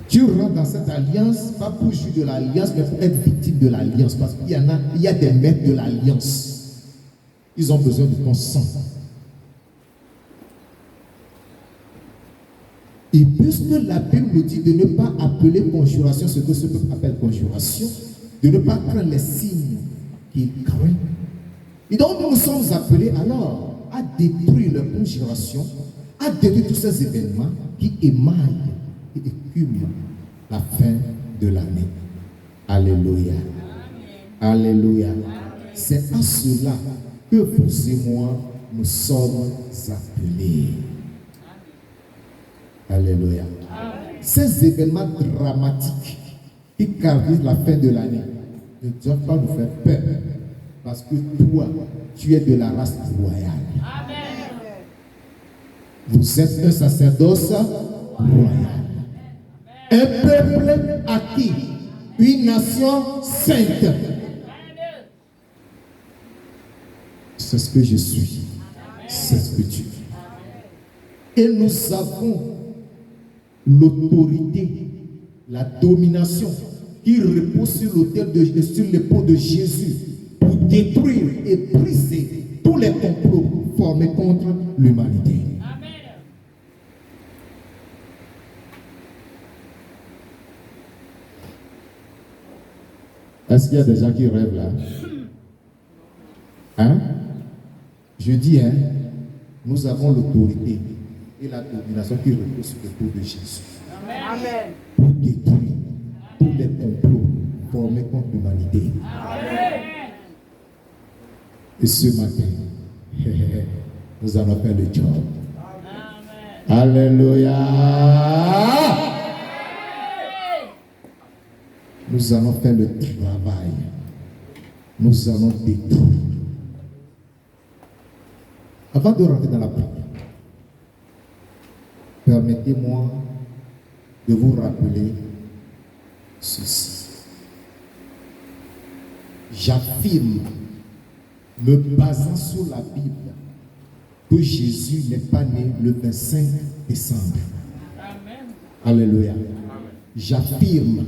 Tu rentres dans cette alliance, pas pour jouir de l'alliance, mais pour être victime de l'alliance. Parce qu'il y a des maîtres de l'alliance. Ils ont besoin de ton sang. Et puisque la Bible nous dit de ne pas appeler conjuration ce que ce peuple appelle conjuration, de ne pas craindre les signes qu'il craint. Et donc nous sommes appelés alors à détruire leur conjuration, à détruire tous ces événements qui émaillent et écument la fin de l'année. Alléluia. Alléluia. C'est à cela que vous et moi nous sommes appelés. Alléluia. Ces événements dramatiques qui caractérisent la fin de l'année ne doivent pas nous faire peur. Parce que toi, tu es de la race royale. Amen. Vous êtes un sacerdoce royal. Un peuple acquis. Une nation sainte. C'est ce que je suis. C'est ce que tu es. Et nous avons l'autorité, la domination qui repose sur l'épaule de Jésus pour détruire et briser tous les complots formés contre l'humanité. Est-ce qu'il y a des gens qui rêvent là? Hein? Je dis, nous avons l'autorité et la domination qui repose sur l'épaule de Jésus. Amen. Pour détruire tous les complots formés contre l'humanité. Amen. Et ce matin, nous allons faire le job. Amen. Alléluia. Nous allons faire le travail. Nous allons détruire. Avant de rentrer dans la prière, permettez-moi de vous rappeler ceci. J'affirme, me basant sur la Bible, que Jésus n'est pas né le 25 décembre. Amen. Alléluia. J'affirme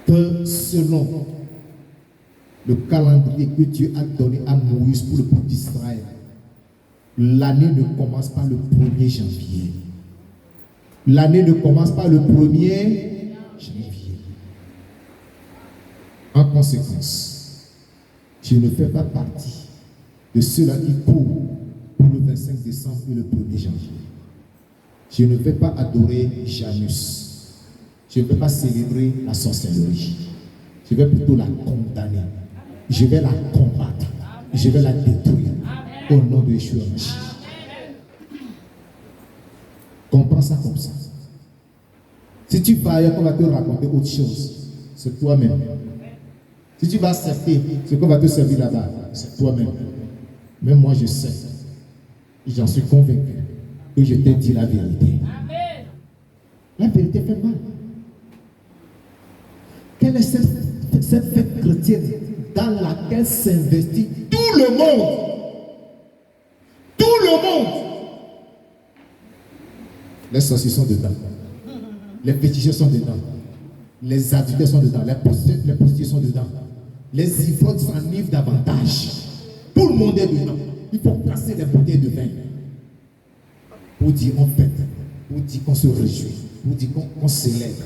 que selon le calendrier que Dieu a donné à Moïse pour le peuple d'Israël, l'année ne commence pas le 1er janvier. L'année ne commence pas le 1er janvier. En conséquence, je ne fais pas partie de ceux-là qui courent pour le 25 décembre et le 1er janvier. Je ne vais pas adorer Janus. Je ne vais pas célébrer la sorcellerie. Je vais plutôt la condamner. Je vais la combattre. Je vais la détruire. Au nom de Yeshua Mashiach. Comprends ça comme ça. Si tu vas ailleurs, on va te raconter autre chose. C'est toi-même. Si tu vas accepter ce qu'on va te servir là-bas, c'est toi-même. Même moi, je sais. J'en suis convaincu que je t'ai dit la vérité. La vérité fait mal. Quelle est cette fête chrétienne dans laquelle s'investit tout le monde? Tout le monde. Les sorciers sont dedans. Les féticheurs sont dedans. Les adultes sont dedans. Les prostituées sont dedans. Les ivrognes s'enivrent davantage. Tout le monde est dedans. Il faut casser les bouteilles de vin. Pour dire on fête. Pour dire qu'on se réjouit. Pour dire qu'on célèbre.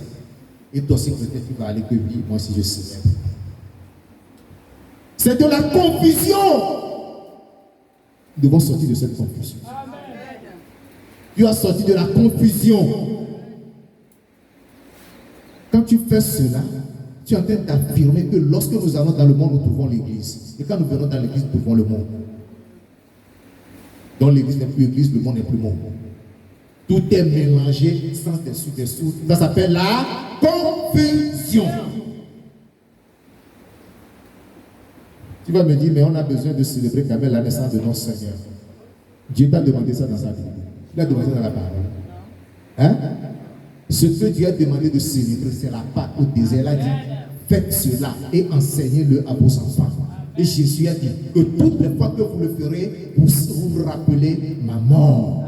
Et toi aussi peut-être tu vas aller que oui, moi aussi je célèbre. C'est de la confusion. Nous devons sortir de cette confusion. Amen. Tu as sorti de la confusion. Quand tu fais cela, tu es en train d'affirmer que lorsque nous allons dans le monde, nous trouvons l'église. Et quand nous venons dans l'église, nous trouvons le monde. Donc l'église n'est plus église, le monde n'est plus monde. Tout est mélangé sans dessous. Ça s'appelle la confusion. Tu vas me dire, mais on a besoin de célébrer quand même la naissance de notre Seigneur. Dieu t'a demandé ça dans sa Bible. Il a demandé dans la parole. Hein? Ce que Dieu a demandé de célébrer, c'est la Pâque au désert. Il a dit, faites cela et enseignez-le à vos enfants. Et Jésus a dit que toutes les fois que vous le ferez, vous rappelez ma mort.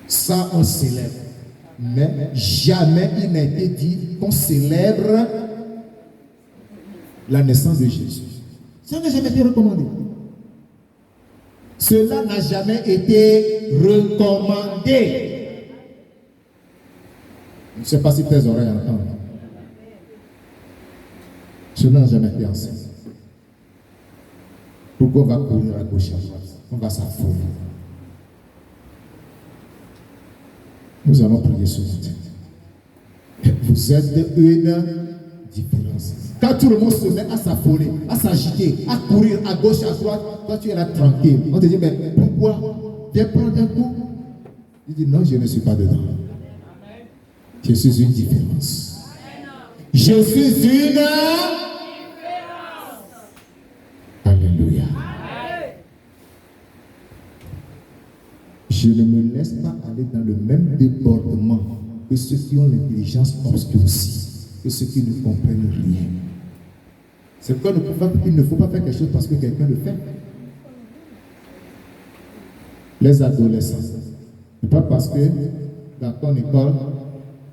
Ça, on célèbre. Mais jamais il n'a été dit qu'on célèbre la naissance de Jésus. Ça n'a jamais été recommandé. Cela n'a jamais été recommandé. Je ne sais pas si tes oreilles entendent. Cela n'a jamais été enseigné. Pourquoi on va courir à gauche et à droite? On va s'affoler. Nous allons prier ce matin. Vous êtes une différence. Quand tout le monde se met à s'affoler, à s'agiter, à courir à gauche, à droite, toi tu es là tranquille. On te dit, mais pourquoi? Viens prendre un coup. Il dit, non, je ne suis pas dedans. Je suis une différence. Je suis une différence. Alléluia. Je ne me laisse pas aller dans le même débordement que ceux qui ont l'intelligence obscurcie, que ceux qui ne comprennent rien. C'est pourquoi il ne faut pas faire quelque chose parce que quelqu'un le fait. Les adolescents, ce n'est pas parce que dans ton école,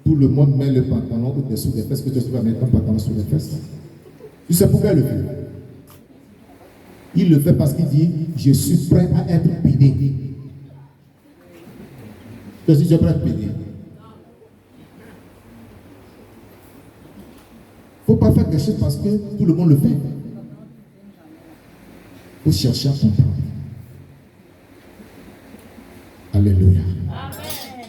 tout le monde met le pantalon au-dessous des fesses que tu vas mettre ton pantalon sur les fesses. Tu sais pourquoi il le fait? Il le fait parce qu'il dit, je suis prêt à être pédé. Je suis prêt à être pédé. Il ne faut pas faire quelque chose parce que tout le monde le fait. Il faut chercher à comprendre. Alléluia. Amen.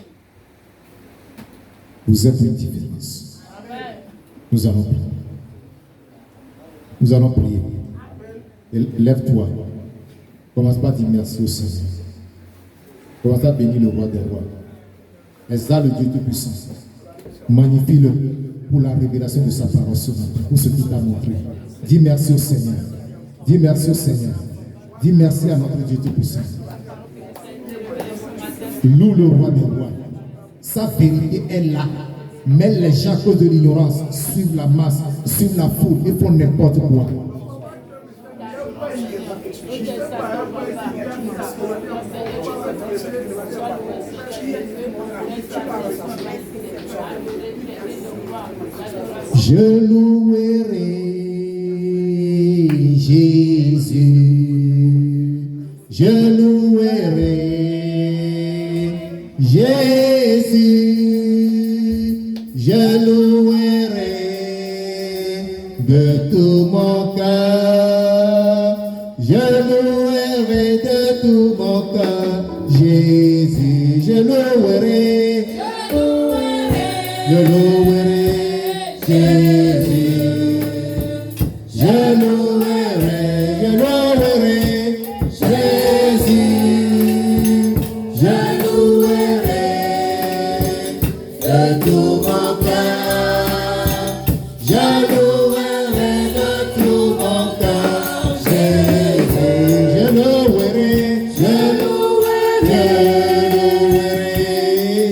Vous êtes une différence. Amen. Nous allons prier. Nous allons prier. Lève-toi. Commence pas à dire merci au Seigneur. Commence à bénir le roi des rois. Exalte le Dieu Tout-Puissant. Magnifie-le pour la révélation de sa parole ce matin, pour ce qu'il t'a montré. Dis merci au Seigneur. Dis merci au Seigneur. Dis merci à notre Dieu Tout-Puissant. Loue le roi des rois. Sa vérité est là. Mais les gens, à cause de l'ignorance, suivent la masse, suivent la foule et font n'importe quoi. Je louerai Jésus. Je louerai Jésus, je louerai de tout mon cœur, je louerai de tout mon cœur, Jésus, je louerai Jésus, je louerai Jésus, je louerai de tout mon cœur, je louerai de tout mon cœur, Jésus, je louerai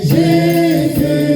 Jésus,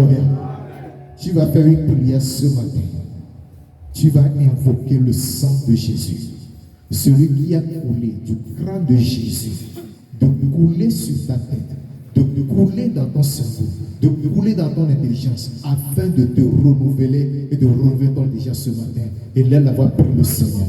Alléluia. Tu vas faire une prière ce matin. Tu vas invoquer le sang de Jésus. Celui qui a coulé du crâne de Jésus, de couler sur ta tête, de couler dans ton cerveau, de couler dans ton intelligence, afin de te renouveler et de renouveler ton intelligence ce matin. Et là, l'avoir pris le Seigneur.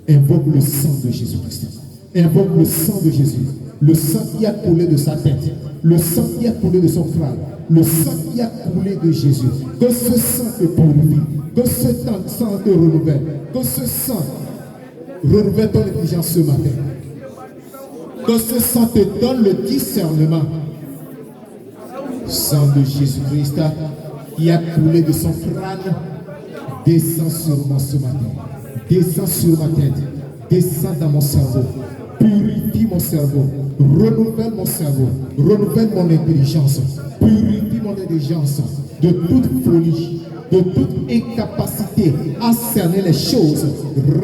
Invoque le sang de Jésus-Christ. Invoque le sang de Jésus. Le sang qui a coulé de sa tête. Le sang qui a coulé de son crâne. Le sang qui a coulé de Jésus. Que ce sang te purifie. Que ce sang te renouvelle. Que ce sang renouvelle ton intelligence ce matin. Que ce sang te donne le discernement. Sang de Jésus-Christ qui a coulé de son crâne. Descends sur moi ce matin. Descends sur ma tête. Descends dans mon cerveau. Purifie mon cerveau. Renouvelle mon cerveau. Renouvelle mon intelligence. Purifie mon intelligence de toute folie, de toute incapacité à cerner les choses.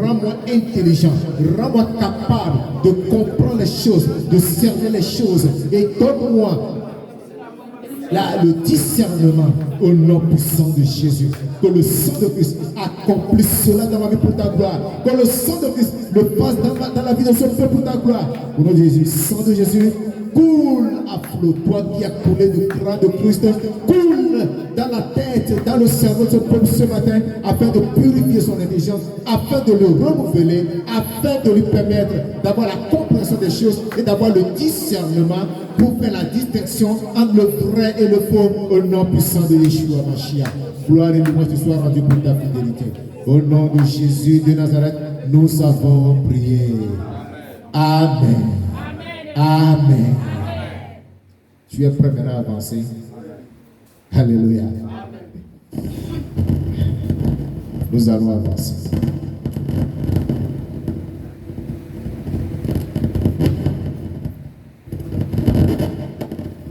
Rends-moi intelligent. Rends-moi capable de comprendre les choses, de cerner les choses. Et donne-moi le discernement au nom puissant de Jésus. Que le sang de Christ accomplisse cela dans ma vie pour ta gloire. Que le sang de Christ le passe dans la vie de ce peuple pour ta gloire. Au nom de Jésus, sang de Jésus, coule à flot. Toi qui as coulé du crâne de Christ, coule dans la tête, dans le cerveau de ce peuple ce matin, afin de purifier son intelligence, afin de le renouveler, afin de lui permettre d'avoir la compréhension des choses et d'avoir le discernement pour faire la distinction entre le vrai et le faux au nom puissant de Yeshua Mashiach. Gloire et louange te soient rendues pour ta fidélité. Au nom de Jésus de Nazareth, nous avons prié. Amen. Amen. Tu es prêt maintenant à avancer? Alléluia. Nous allons avancer.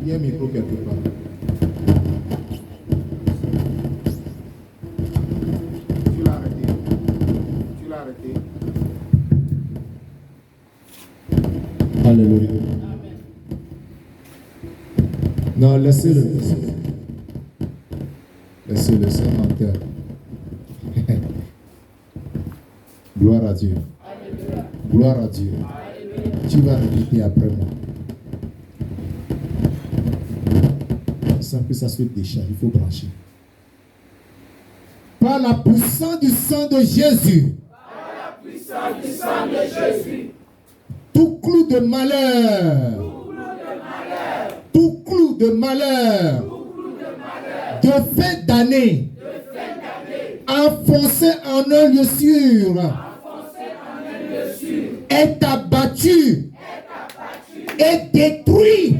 Il y a un micro quelque part. Tu l'as arrêté. Tu l'as arrêté. Alléluia. Non, laissez-le. Laissez-le, c'est un menteur. Gloire à Dieu. Gloire à Dieu. Tu vas répéter après moi. Sans que ça se décharge, il faut brancher. Par la puissance du sang de Jésus. Par la puissance du sang de Jésus. Tout clou de malheur. Tout clou de malheur. De fin d'année. Enfoncé en un lieu sûr. Est abattu. Et détruit.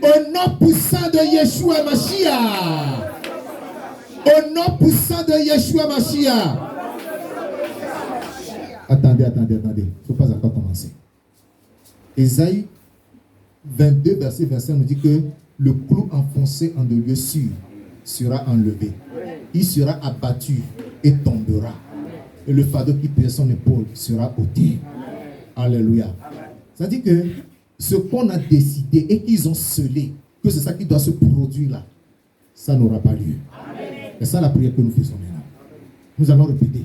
Au nom puissant de Yeshua Mashiach. Au nom puissant de Yeshua Mashiach. Attendez. Il ne faut pas encore commencer. Ésaïe 22, verset 25 nous dit que le clou enfoncé en de lieu sûr sera enlevé. Il sera abattu et tombera. Et le fardeau qui pèse son épaule sera ôté. Alléluia. Ça dit que ce qu'on a décidé et qu'ils ont scellé, que c'est ça qui doit se produire là, ça n'aura pas lieu. C'est ça la prière que nous faisons maintenant. Nous allons répéter.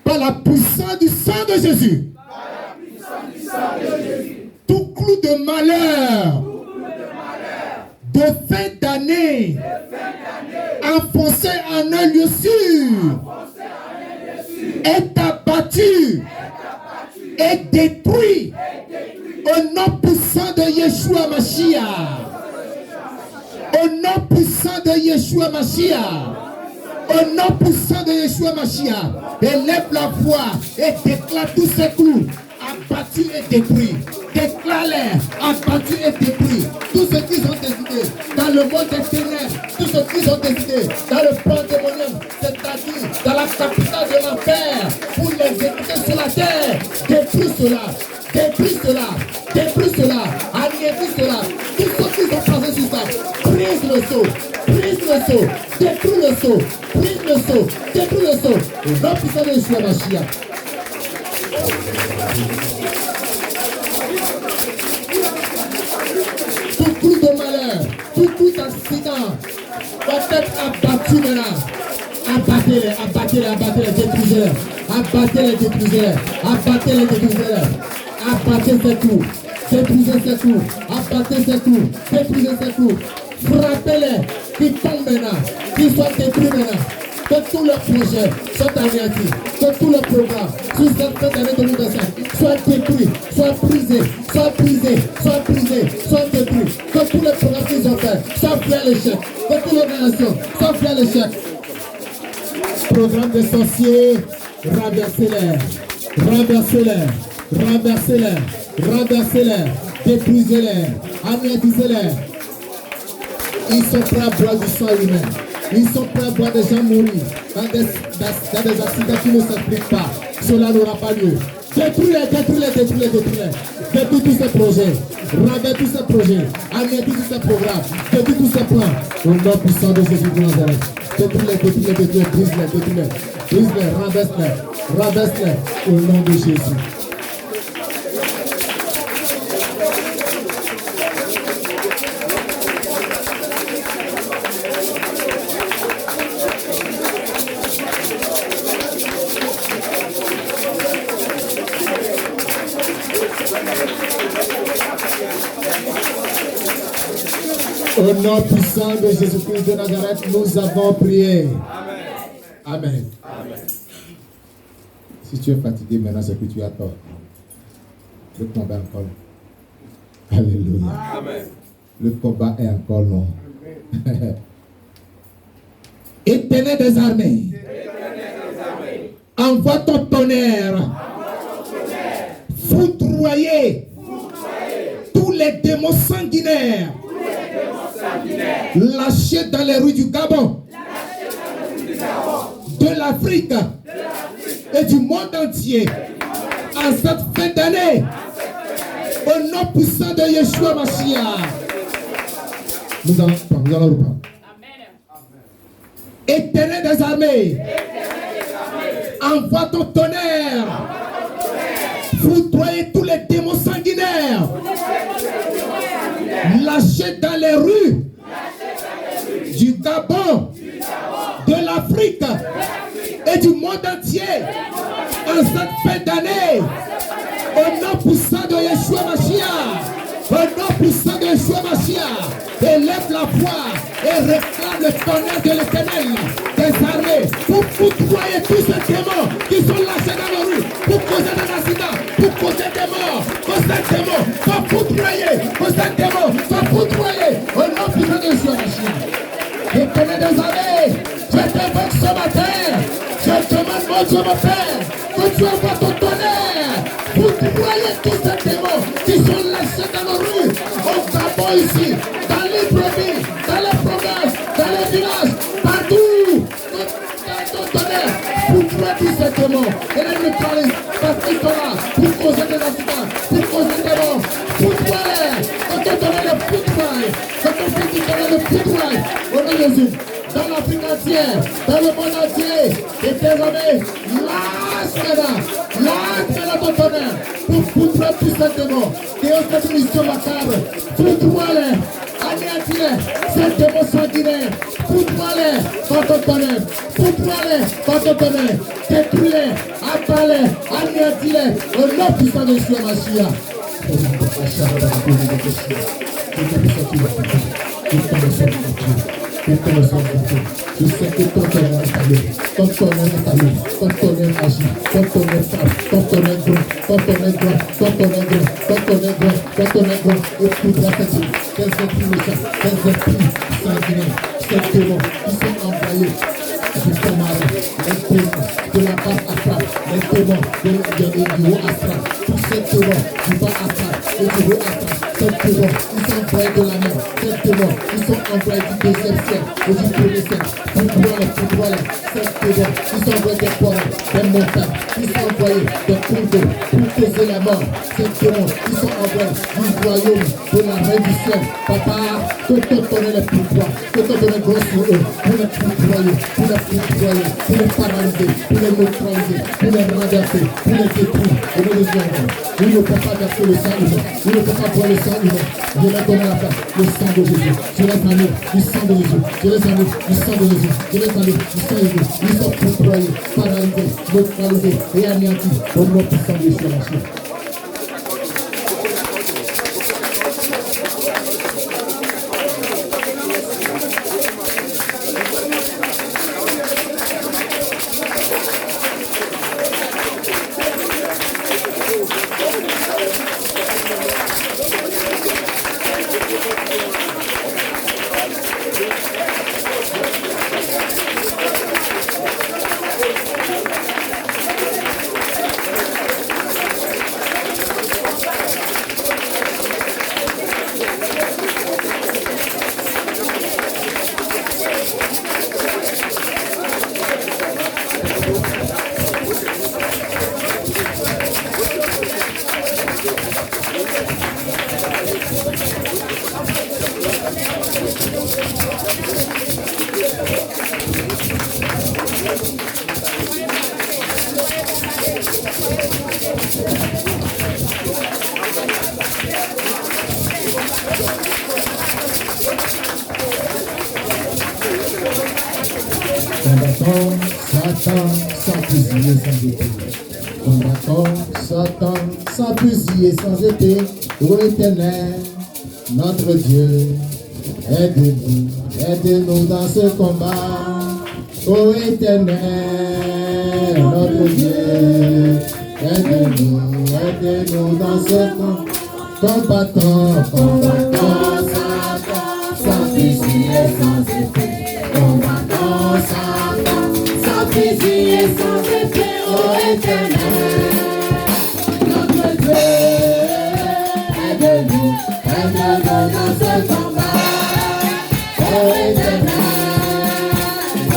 Par la puissance du sang de Jésus. Par la puissance du sang de Jésus. Tout clou de malheur. De fin d'année. Enfoncé en un lieu sûr. Est abattu. Et détruit. Au nom puissant de Yeshua Mashiach. Au nom puissant de Yeshua Mashiach. Au nom puissant de Yeshua Mashiach. Élève la voix et déclare tous ces clous. Abattu et détruit. Déclare-les, abattu et détruit. Tous ceux qui ont décidé dans le monde des ténèbres, tous ceux qui ont décidé dans le pandémonium, c'est-à-dire dans la capitale de l'enfer, pour les exécuter sur la terre, détruis cela, détruis cela, détruis cela, anéantis cela. Tous ceux qui ont passé sur ça, brise le seau, détruis le seau, brise le seau, détruis le seau. Et va puissant de Yeshua Mashiach. Tout coup de malheur, tout coup d'accident, Votre tête abattue maintenant. Abattez-les, abattez-les, abattez-les, détruisez-les. Abattez-les, détruisez-les. Abattez-les, détruisez-les. Abattez ces tours. Détruisez ces tours. Abattez ces tours. Détruisez ces tours. Frappez-les. Qui tombent maintenant. Qui soient détruits maintenant. Que tous leurs projets soient anéantis. Que tous leurs programmes sur cette année 2025 soient détruits, soient brisés, soient brisés, soient brisés, soient détruits. Que tous les programmes qu'ils ont fait soient faits à l'échec. Que toutes les organisations soient faits à l'échec. Programme des sorciers, renversez-les, renversez-les, renversez-les, renversez-les, détruisez-les, anéantissez-les. Ils sont prêts à boire du sang humain. Ils sont prêts à voir des gens mourir dans des accidents qui ne s'expliquent pas. Cela n'aura pas lieu. Détruis-les, détruis-les, détruis-les, détruis-les. Détruis tous ces projets. Renverse tous ces projets. Anéantis tous ces programmes. Détruis tous ces plans. Au nom puissant de Jésus de Nazareth. Détruis-les, détruis-les, détruis-les, brise-les, détruis-les. Brise-les, renverse-les. Renverse-les. Au nom de Jésus. Au nom puissant de Jésus-Christ de Nazareth, nous avons prié. Amen. Amen. Amen. Si tu es fatigué maintenant, c'est que tu as tort. Le combat est encore long. Alléluia. Amen. Le combat est encore long. Éternel des armées, envoie ton tonnerre. Foudroyer tous les démons sanguinaires. Lâchés dans les rues du Gabon, de l'Afrique et du monde entier en cette fin d'année, au nom puissant de Yeshua Mashiach. Nous allons reprendre. Éternel des armées, envoie ton tonnerre, foudroyer tous les démons sanguinaires, lâchés dans les rues du Gabon, de l'Afrique et du monde entier en cette fin d'année, au nom puissant de Yeshua Mashiach, au nom puissant de Yeshua Mashiach, élève la voix et réclame le tonnerre de l'Éternel des armées pour foudroyer tous ces démons qui sont lâchés dans les rues, pour causer des accidents, pour causer des morts, pour ces démons soient foudroyés, pour ces démons soient foudroyés, au nom puissant de Yeshua Mashiach. Éternel des armées, je t'invoque ce matin, je demande mon Dieu mon Père, que tu envoies ton tonnerre pour foudroyer tous ces démons qui sont lâchés dans nos rues, au Gabon ici, dans les brebis, dans les provinces, dans les villages, partout. Ton tonnerre pour tuer tous ces démons et les neutraliser parce qu'ils sont là pour causer des accidents, pour causer des morts, pour tuer. Que ton tonnerre le foudroie, que ton petit tonnerre le foudroie, au nom de Jésus. Dans l'Afrique entière, dans le monde entier, et désormais, lâche maintenant ton tonnerre pour foudroyer tous ces démons qui ont cette mission macabre. Foudroie-les, anéantis-les, ces démons sanguinaires, foudroie-les par ton tonnerre, foudroie-les par ton tonnerre, détruis-les, abat-les, anéantis-les, au nom puissant de Yeshua Mashiach. Je sais que ton tonnerre est allé, ton tonnerre est allé, ton tonnerre agit, ton tonnerre frappe, ton tonnerre gros, ton tonnerre gros, ton tonnerre gros, ton tonnerre gros, ton tonnerre gros, et foudra cette vie, des esprits méchants, des esprits sanguinaires, ces démons qui sont envoyés jusqu'au mari, les démons de la base astral, les démons du haut astral, tous ces démons du bas astral et du haut astral, ces démons qui sont envoyés de la mer, ces démons qui sont envoyés du deuxième ciel et du premier ciel, foudroie-les, ces démons qui sont envoyés des forêts, des montagnes, qui sont envoyés des cours d'eau pour causer la mort, ces démons qui sont envoyés du royaume de la reine du ciel. Papa, que ton tonnerre les foudroie, que ton tonnerre grosse sur eux, pour les foudroyer, pour les paralyser, pour les neutraliser, pour les renverser, pour les détruire. Et nous les avons. Il ne peut pas verser le sang humain, il ne peut pas boire le sang Je vais donner la face. Le sang de Jésus. Je laisse en eux du sang de Jésus. Je laisse en eux du sang de Jésus. Je laisse en eux du sang de Jésus. Ils sont foudroyés, paralysés, neutralisés et anéantis au nom puissant de Jésus. Satan, sans fusiller, sans épée. Combattant Satan, sans fusiller, sans épée. Ô Éternel, notre Dieu, aide-nous dans ce combat. Ô Éternel, notre Dieu, aide-nous dans ce combat. Combattant Satan, sans fusiller, sans épée. Combattant Satan, sans fusiller, sans épée, ô Éternel, notre Dieu, aide-nous dans ce combat, ô Éternel,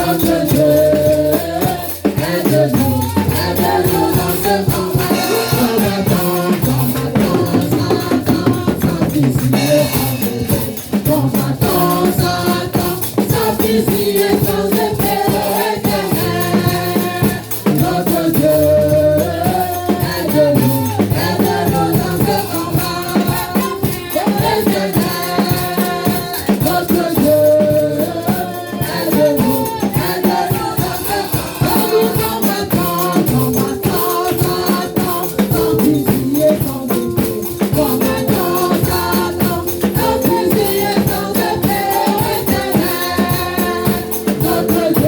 notre Dieu, aide-nous dans ce combat, combattant Satan, sans fusiller, sans épée, combattant Satan, sans fusiller, sans épée, ô Éternel, notre Dieu, aide-nous dans ce combat, ô Éternel, notre Dieu, aide-nous dans ce combattant Satan, sans fusiller, sans épée, combattant Satan, sans fusiller, sans épée, ô Éternel, notre Dieu, aide-nous dans ce combat, ô Éternel, notre Dieu, aide-nous dans ce combat.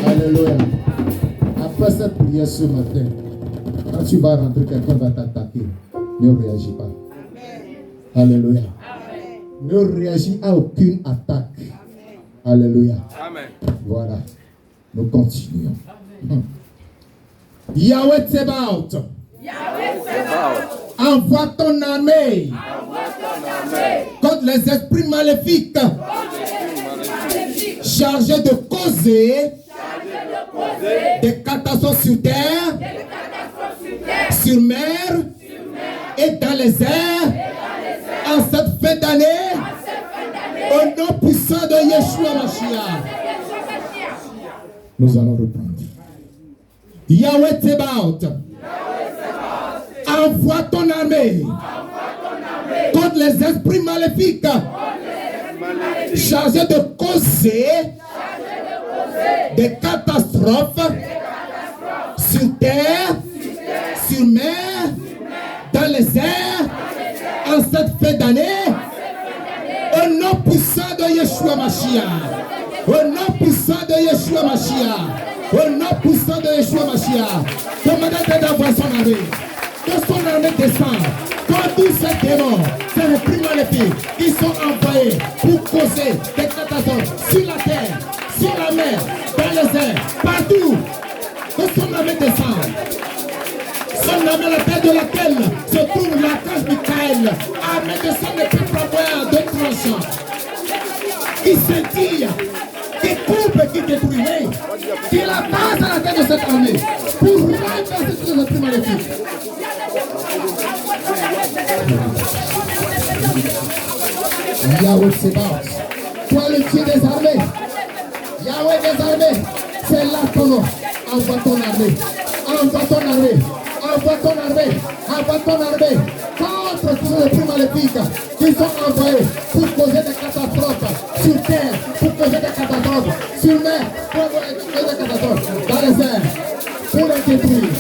Alléluia. Après cette prière ce matin, quand tu vas rentrer, quelqu'un va t'attaquer. Ne réagis pas. Alléluia. Ne réagis à aucune attaque. Alléluia. Amen. Voilà. Nous continuons. Yahweh Tsebaoth, envoie ton armée contre les esprits maléfiques chargés de causer des catastrophes sur terre, sur mer et dans les airs en cette fin d'année au nom puissant de Yeshua Mashiach. Nous allons reprendre. Yahweh Tsebaoth, envoie ton armée contre les esprits maléfiques chargés de causer des catastrophes sur terre, sur mer, dans les airs, en cette fin d'année, au nom puissant de Yeshua Mashiach, au nom puissant de Yeshua Mashiach, au nom puissant de Yeshua Mashiach, commandez d'envoyer son armée, que son armée descend, quand tous ces démons, ces esprits maléfiques, qui sont envoyés pour causer des catastrophes sur la terre, sur la mer, dans les airs, partout, que son armée descend. Son armée, la tête de laquelle se trouve l'archange Michael, armée de son épée flamboyante de tranchant, qui scintille, qui coupe et qui détruit, qui la passe à la tête de cette armée pour renverser tous les esprits maléfiques. Yahweh Tsebaoth. Toi le Dieu des armées. Yahweh des armées. C'est là ton nom. Envoie ton armée. Envoie ton armée. Envoie ton armée. Envoie ton armée. Contre tous les plus maléfiques qui sont envoyés pour causer des catastrophes sur terre, pour causer des catastrophes sur mer, pour causer des catastrophes dans les airs, pour les détruire,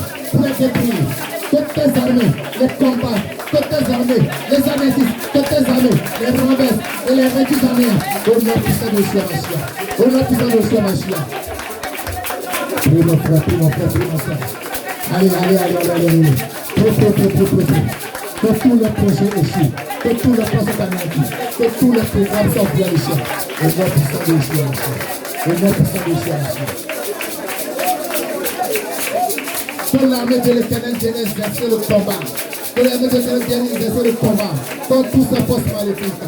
toutes tes armées, les combats, toutes tes armées, les anéantis, toutes tes armées, les renverses et les réduits en néant, au nom puissant de Yeshua Mashiach, au nom puissant de Yeshua Mashiach. Prie mon frère, prie mon frère, prie mon frère. Allez. Que tous les projets échouent, que tous les projets anéantis, que tous les programmes soient bien ici. Au nom puissant de Yeshua Mashiach, au nom puissant de Yeshua Mashiach. Que l'armée de l'Éternel vienne exercer le combat. Que l'armée de l'Éternel vienne exercer le combat contre tous ces forces maléfiques.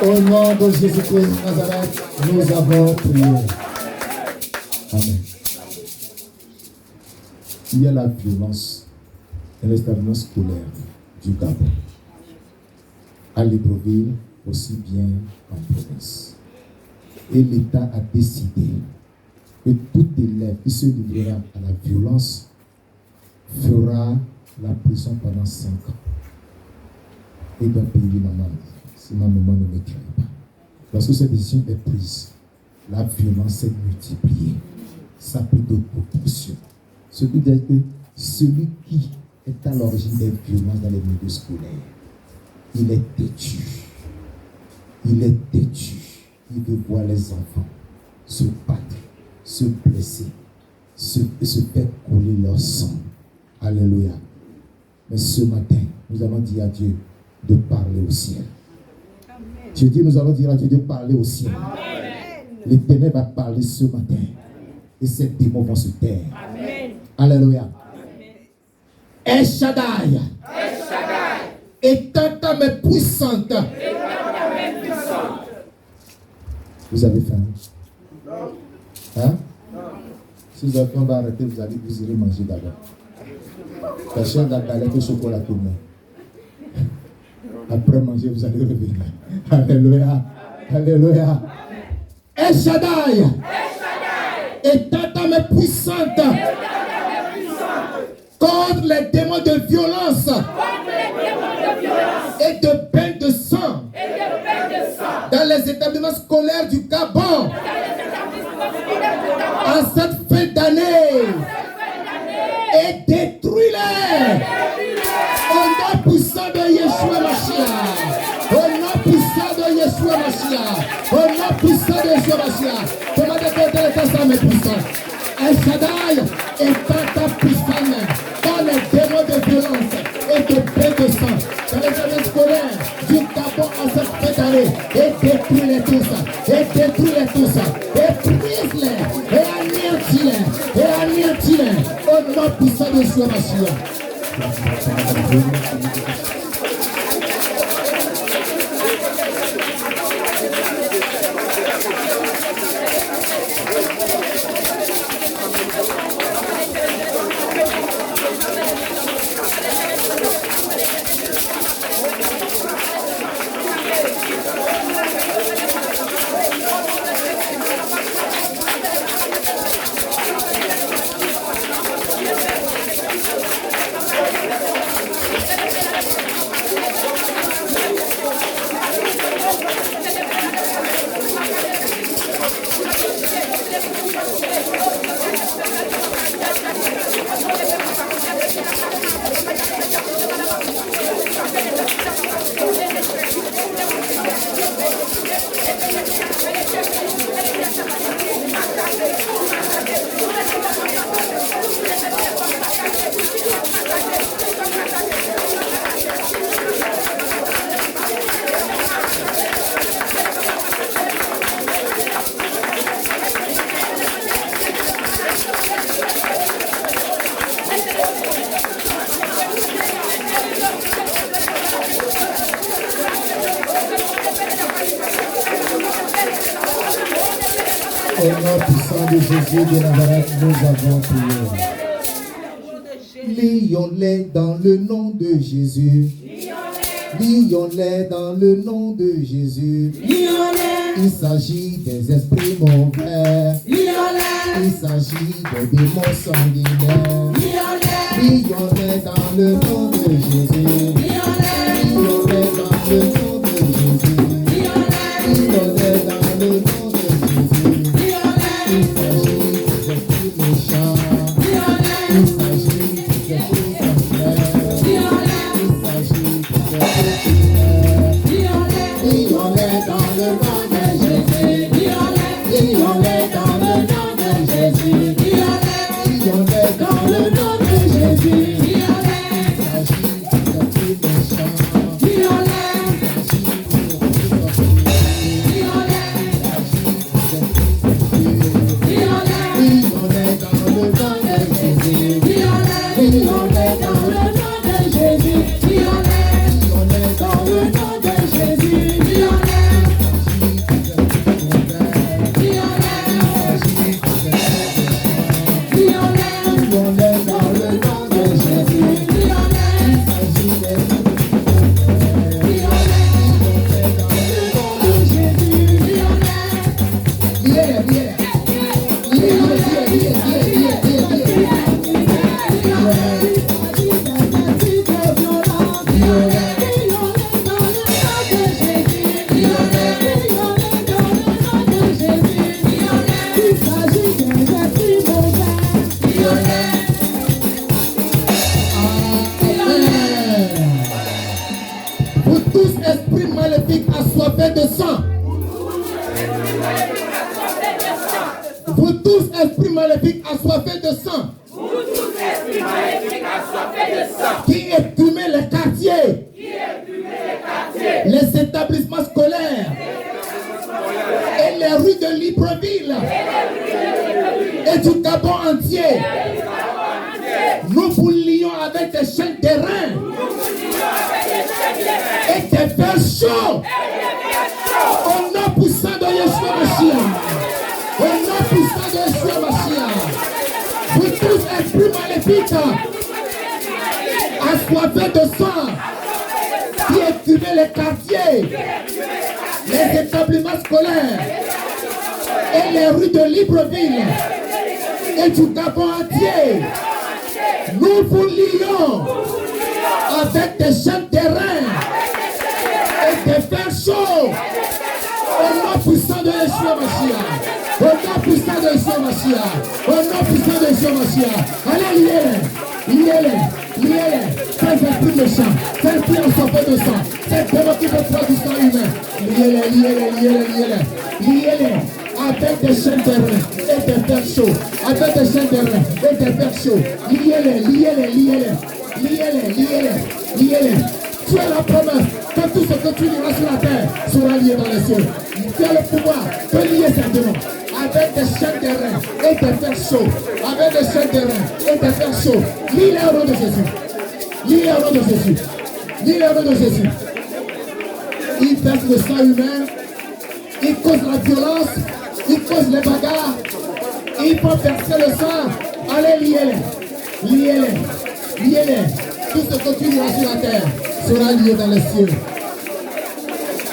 Au nom de Jésus-Christ de Nazareth, nous avons prié. Amen. Il y a la violence et l'établissement scolaire du Gabon. À Libreville, aussi bien en province. Et l'État a décidé que tout élève qui se livrera à la violence fera la prison pendant 5 ans. Et doit payer l'amende. Si ma maman ne me trahit pas. Lorsque cette décision est prise, la violence s'est multipliée. Ça a pris d'autres proportions. Ce qui veut dire que celui qui est à l'origine des violences dans les milieux scolaires, il est têtu. Il est têtu. Il veut voir les enfants se battre, se blesser, se faire couler leur sang. Alléluia. Mais ce matin, nous allons dire à Dieu de parler au ciel. Dieu dit, nous allons dire à Dieu de parler au ciel. L'Éternel va parler ce matin. Et ces démons vont se taire. Amen. Alléluia. El Shaddai. Étant ta main puissante. Vous avez faim? Hein? Si vous avez faim, on va arrêter, vous irez manger d'abord. La chaîne la galette au chocolat tout le monde. Après manger, vous allez revenir. Alléluia. Alléluia. El Shaddai. Étant ta main puissante. Contre les démons de violence. Et de peine de sang. Dans les établissements scolaires du Gabon. En cette fin d'année. Et détruis-les. Au nom puissant de Yeshua Mashiach. Au nom puissant de Yeshua Mashiach. Au nom puissant de Yeshua Mashiach. Comment détruire sa main puissante? El Shaddai est ta puissante main. Dans les démons de violence et de paix de sang. Dans les années scolaires du Gabon en cette fin d'année. Et détruis-les tous. Et détruis-les tous. Et brise-les. Et anéantis-les. Au nom puissant de Yeshua Mashiach. Au nom puissant de Jésus de Nazareth, nous avons prié. Lions-les dans le nom de Jésus. Lions-les dans le nom de Jésus. Il s'agit des esprits mauvais. Il s'agit des démons sanguinaires. Lions-les dans le nom de Jésus. Lions-les dans le nom de Jésus. Lions-les dans le nom de Jésus. Il s'agit des esprits méchants. Il s'agit des esprits contraires. Il s'agit des esprits criminels. Lions-les dans le nom de Jésus. Lions-les dans le nom de Jésus. Lions-les dans le nom de Jésus. Il s'agit des esprits méchants. Vous tous, esprits maléfiques assoiffés de sang. Qui écumez les quartiers. Les établissements scolaires. Et les rues de Libreville. Et du Gabon entier. Nous vous lions avec des chaînes d'airain. Et des fers chauds. Au nom puissant de Yeshua Mashiach. Au nom puissant de Yeshua Mashiach. Vous tous esprits maléfiques, assoiffés de sang, qui écumez les quartiers, les établissements scolaires et les rues de Libreville et du Gabon entier, nous vous lions avec des chaînes d'airain et des fers chauds. Au nom puissant de Yeshua Mashiach. Au nom puissant de Yeshua Mashiach. Au nom puissant de Yeshua Mashiach. Allez, liez-les. Liez-les. Liez-les. Ces esprits méchants. Ces esprits assoiffés de sang. Ces démons qui veulent faire du sang humain. Liez-les, liez-les, liez-les, liez-les. Liez-les. Avec des chaînes d'airain et des fers chauds. Avec des chaînes d'airain et des fers chauds. Liez-les, liez-les, liez-les. Liez-les, liez-les, liez-les. Tu as la promesse que tout ce que tu liras sur la terre sera lié dans les cieux. Tu as le pouvoir de lier ces démons avec des chaînes d'airain et des fers chauds. Avec des chaînes d'airain et des fers chauds. Lis les rois de Jésus. Lis les rois de Jésus. Lis les rois de Jésus. Il verse le sang humain. Il cause la violence. Il cause les bagarres. Il faut verser le sang. Allez, liez-les. Liez-les. Liez-les. Tout ce que tu liras sur la terre sera lié dans les cieux.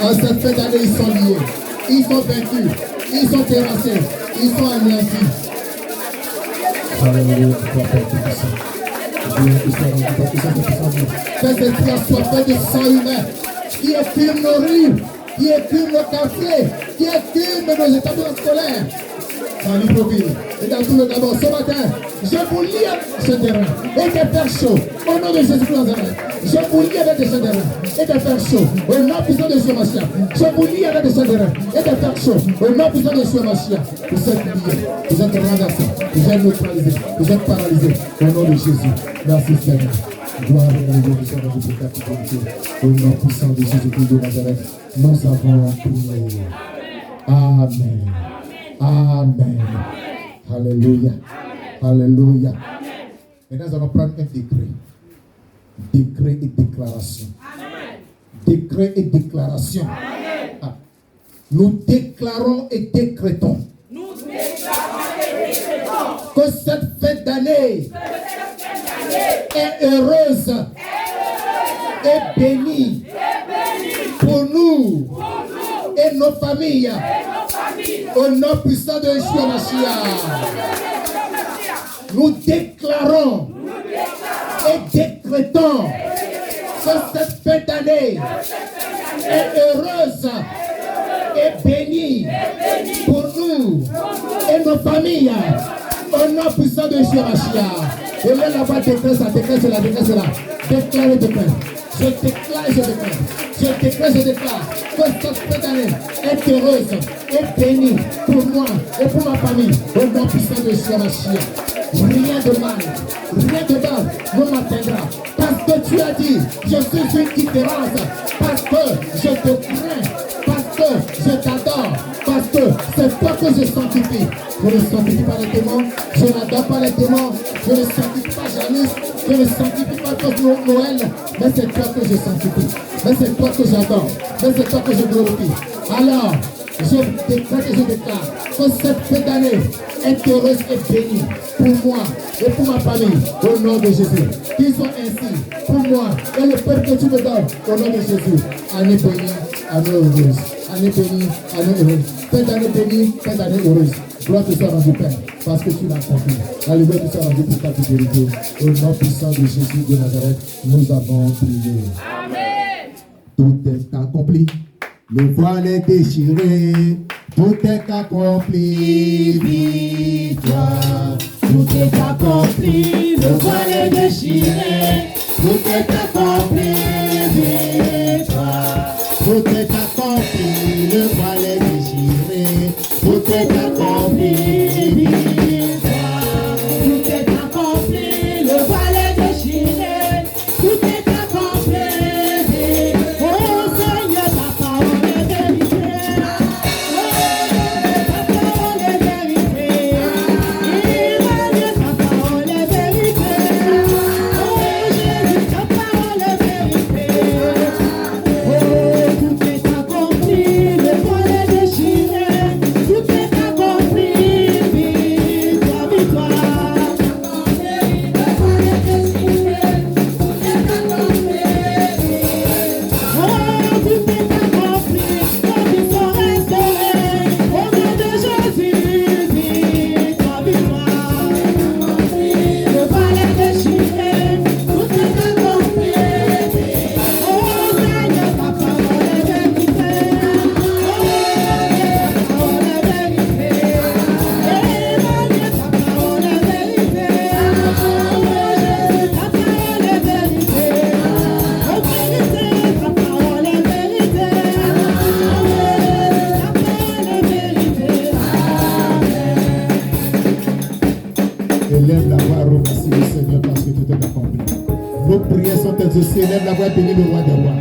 En cette fin d'année, ils sont liés. Ils sont vaincus. Ils sont terrassés. Ils sont anéantis. Ces esprits assoiffés de sang humain qui écument nos rues, qui écument nos quartiers, qui écument nos établissements scolaires. Dans Libreville et dans tout le Gabon, ce matin, je vous lie avec des chaînes d'airain et des fers chauds. Au nom de Jésus de Nazareth, je vous lie avec des chaînes d'airain et des fers chauds. Au nom puissant de Yeshua Mashiach, je vous lie avec des chaînes d'airain et des fers chauds. Au nom puissant de Yeshua Mashiach, vous êtes liés, vous êtes renversés, vous êtes neutralisés, vous êtes paralysés. Au nom de Jésus, merci Seigneur. Gloire et révolution de votre captivité. Au nom puissant de Jésus-Christ de Nazareth, nous avons prié. Amen. Amen. Alléluia. Alléluia. Maintenant, nous allons prendre un décret. Décret et déclaration. Décret et déclaration. Ah. Nous déclarons et décrétons. Nous déclarons Que cette fête d'année est heureuse et bénie pour nous et nos familles. Au nom puissant de Yeshua Mashiach, nous déclarons et décrétons que cette fête d'année est heureuse et bénie pour nous et nos familles. Au nom puissant de Yeshua Mashiach. Et là, là-bas, déclare cela. Déclare. Je déclare et je déclare. Je déclare que cette fête d'année est heureuse et bénie pour moi et pour ma famille. Au nom puissant de Yeshua Mashiach. Rien de mal ne m'atteindra. Parce que tu as dit, je suis une différence. Parce que je te crains. Parce que je t'adore. Parce que c'est toi que je sanctifie. Je ne sanctifie pas les démons. Je n'adore pas les démons. Je ne sanctifie pas Janice. Je ne sanctifie pas Noël. Mais c'est toi que je sanctifie. Mais c'est toi que j'adore. Mais c'est toi que je glorifie. Alors, je déclare et je déclare que cette fête d'année est heureuse et bénie pour moi et pour ma famille, au nom de Jésus. Qu'ils soient ainsi pour moi et le peuple que tu me donnes, au nom de Jésus. Année bénie, année heureuse. Année bénie, année heureuse. Fête d'année bénie, fête d'année heureuse. Gloire te soit rendue, Père, parce que tu l'as accompli. Alléluia te soit rendue pour ta fidélité. Au nom puissant de Jésus de Nazareth, nous avons prié. Amen. Tout est accompli. Le voile est déchiré, tout est accompli, victoire. Tout est accompli, le voile est déchiré, tout est accompli, victoire. Tout est accompli, le voile est déchiré, tout est accompli, victoire. Tout est accompli, le voile est déchiré, tout est accompli. Élève la voix, remercie le Seigneur parce que tout est accompli. Nos prières sont exaucées. Élève la voix et bénis le roi des rois.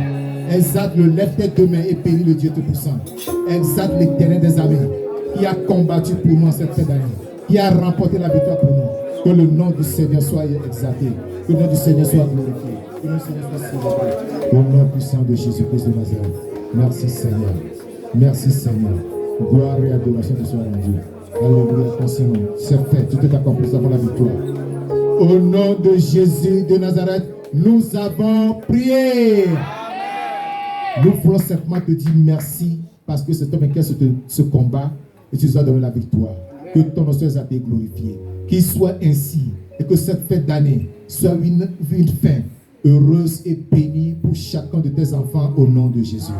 Exalte le lève tes deux mains et bénis le Dieu Tout-Puissant. Exalte l'Éternel des armées qui a combattu pour nous cette fête d'année, qui a remporté la victoire pour nous. Que le nom du Seigneur soit exalté. Que le nom du Seigneur soit glorifié. Que le nom du Seigneur soit célébré. Au nom puissant de Jésus-Christ de Nazareth. Merci Seigneur. Merci Seigneur. Gloire et adoration te soient rendues. Alléluia, concernant. C'est fait, tout est accompli, nous avons la victoire. Au nom de Jésus de Nazareth, nous avons prié. Nous voulons simplement te dire merci parce que c'est toi qui as ce combat et tu nous as donné la victoire. Que ton nom soit été glorifié. Qu'il soit ainsi et que cette fête d'année soit une fin heureuse et bénie pour chacun de tes enfants au nom de Jésus.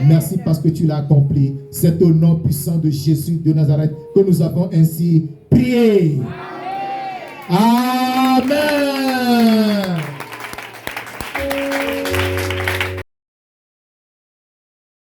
Merci parce que tu l'as accompli. C'est au nom puissant de Jésus de Nazareth que nous avons ainsi prié. Amen.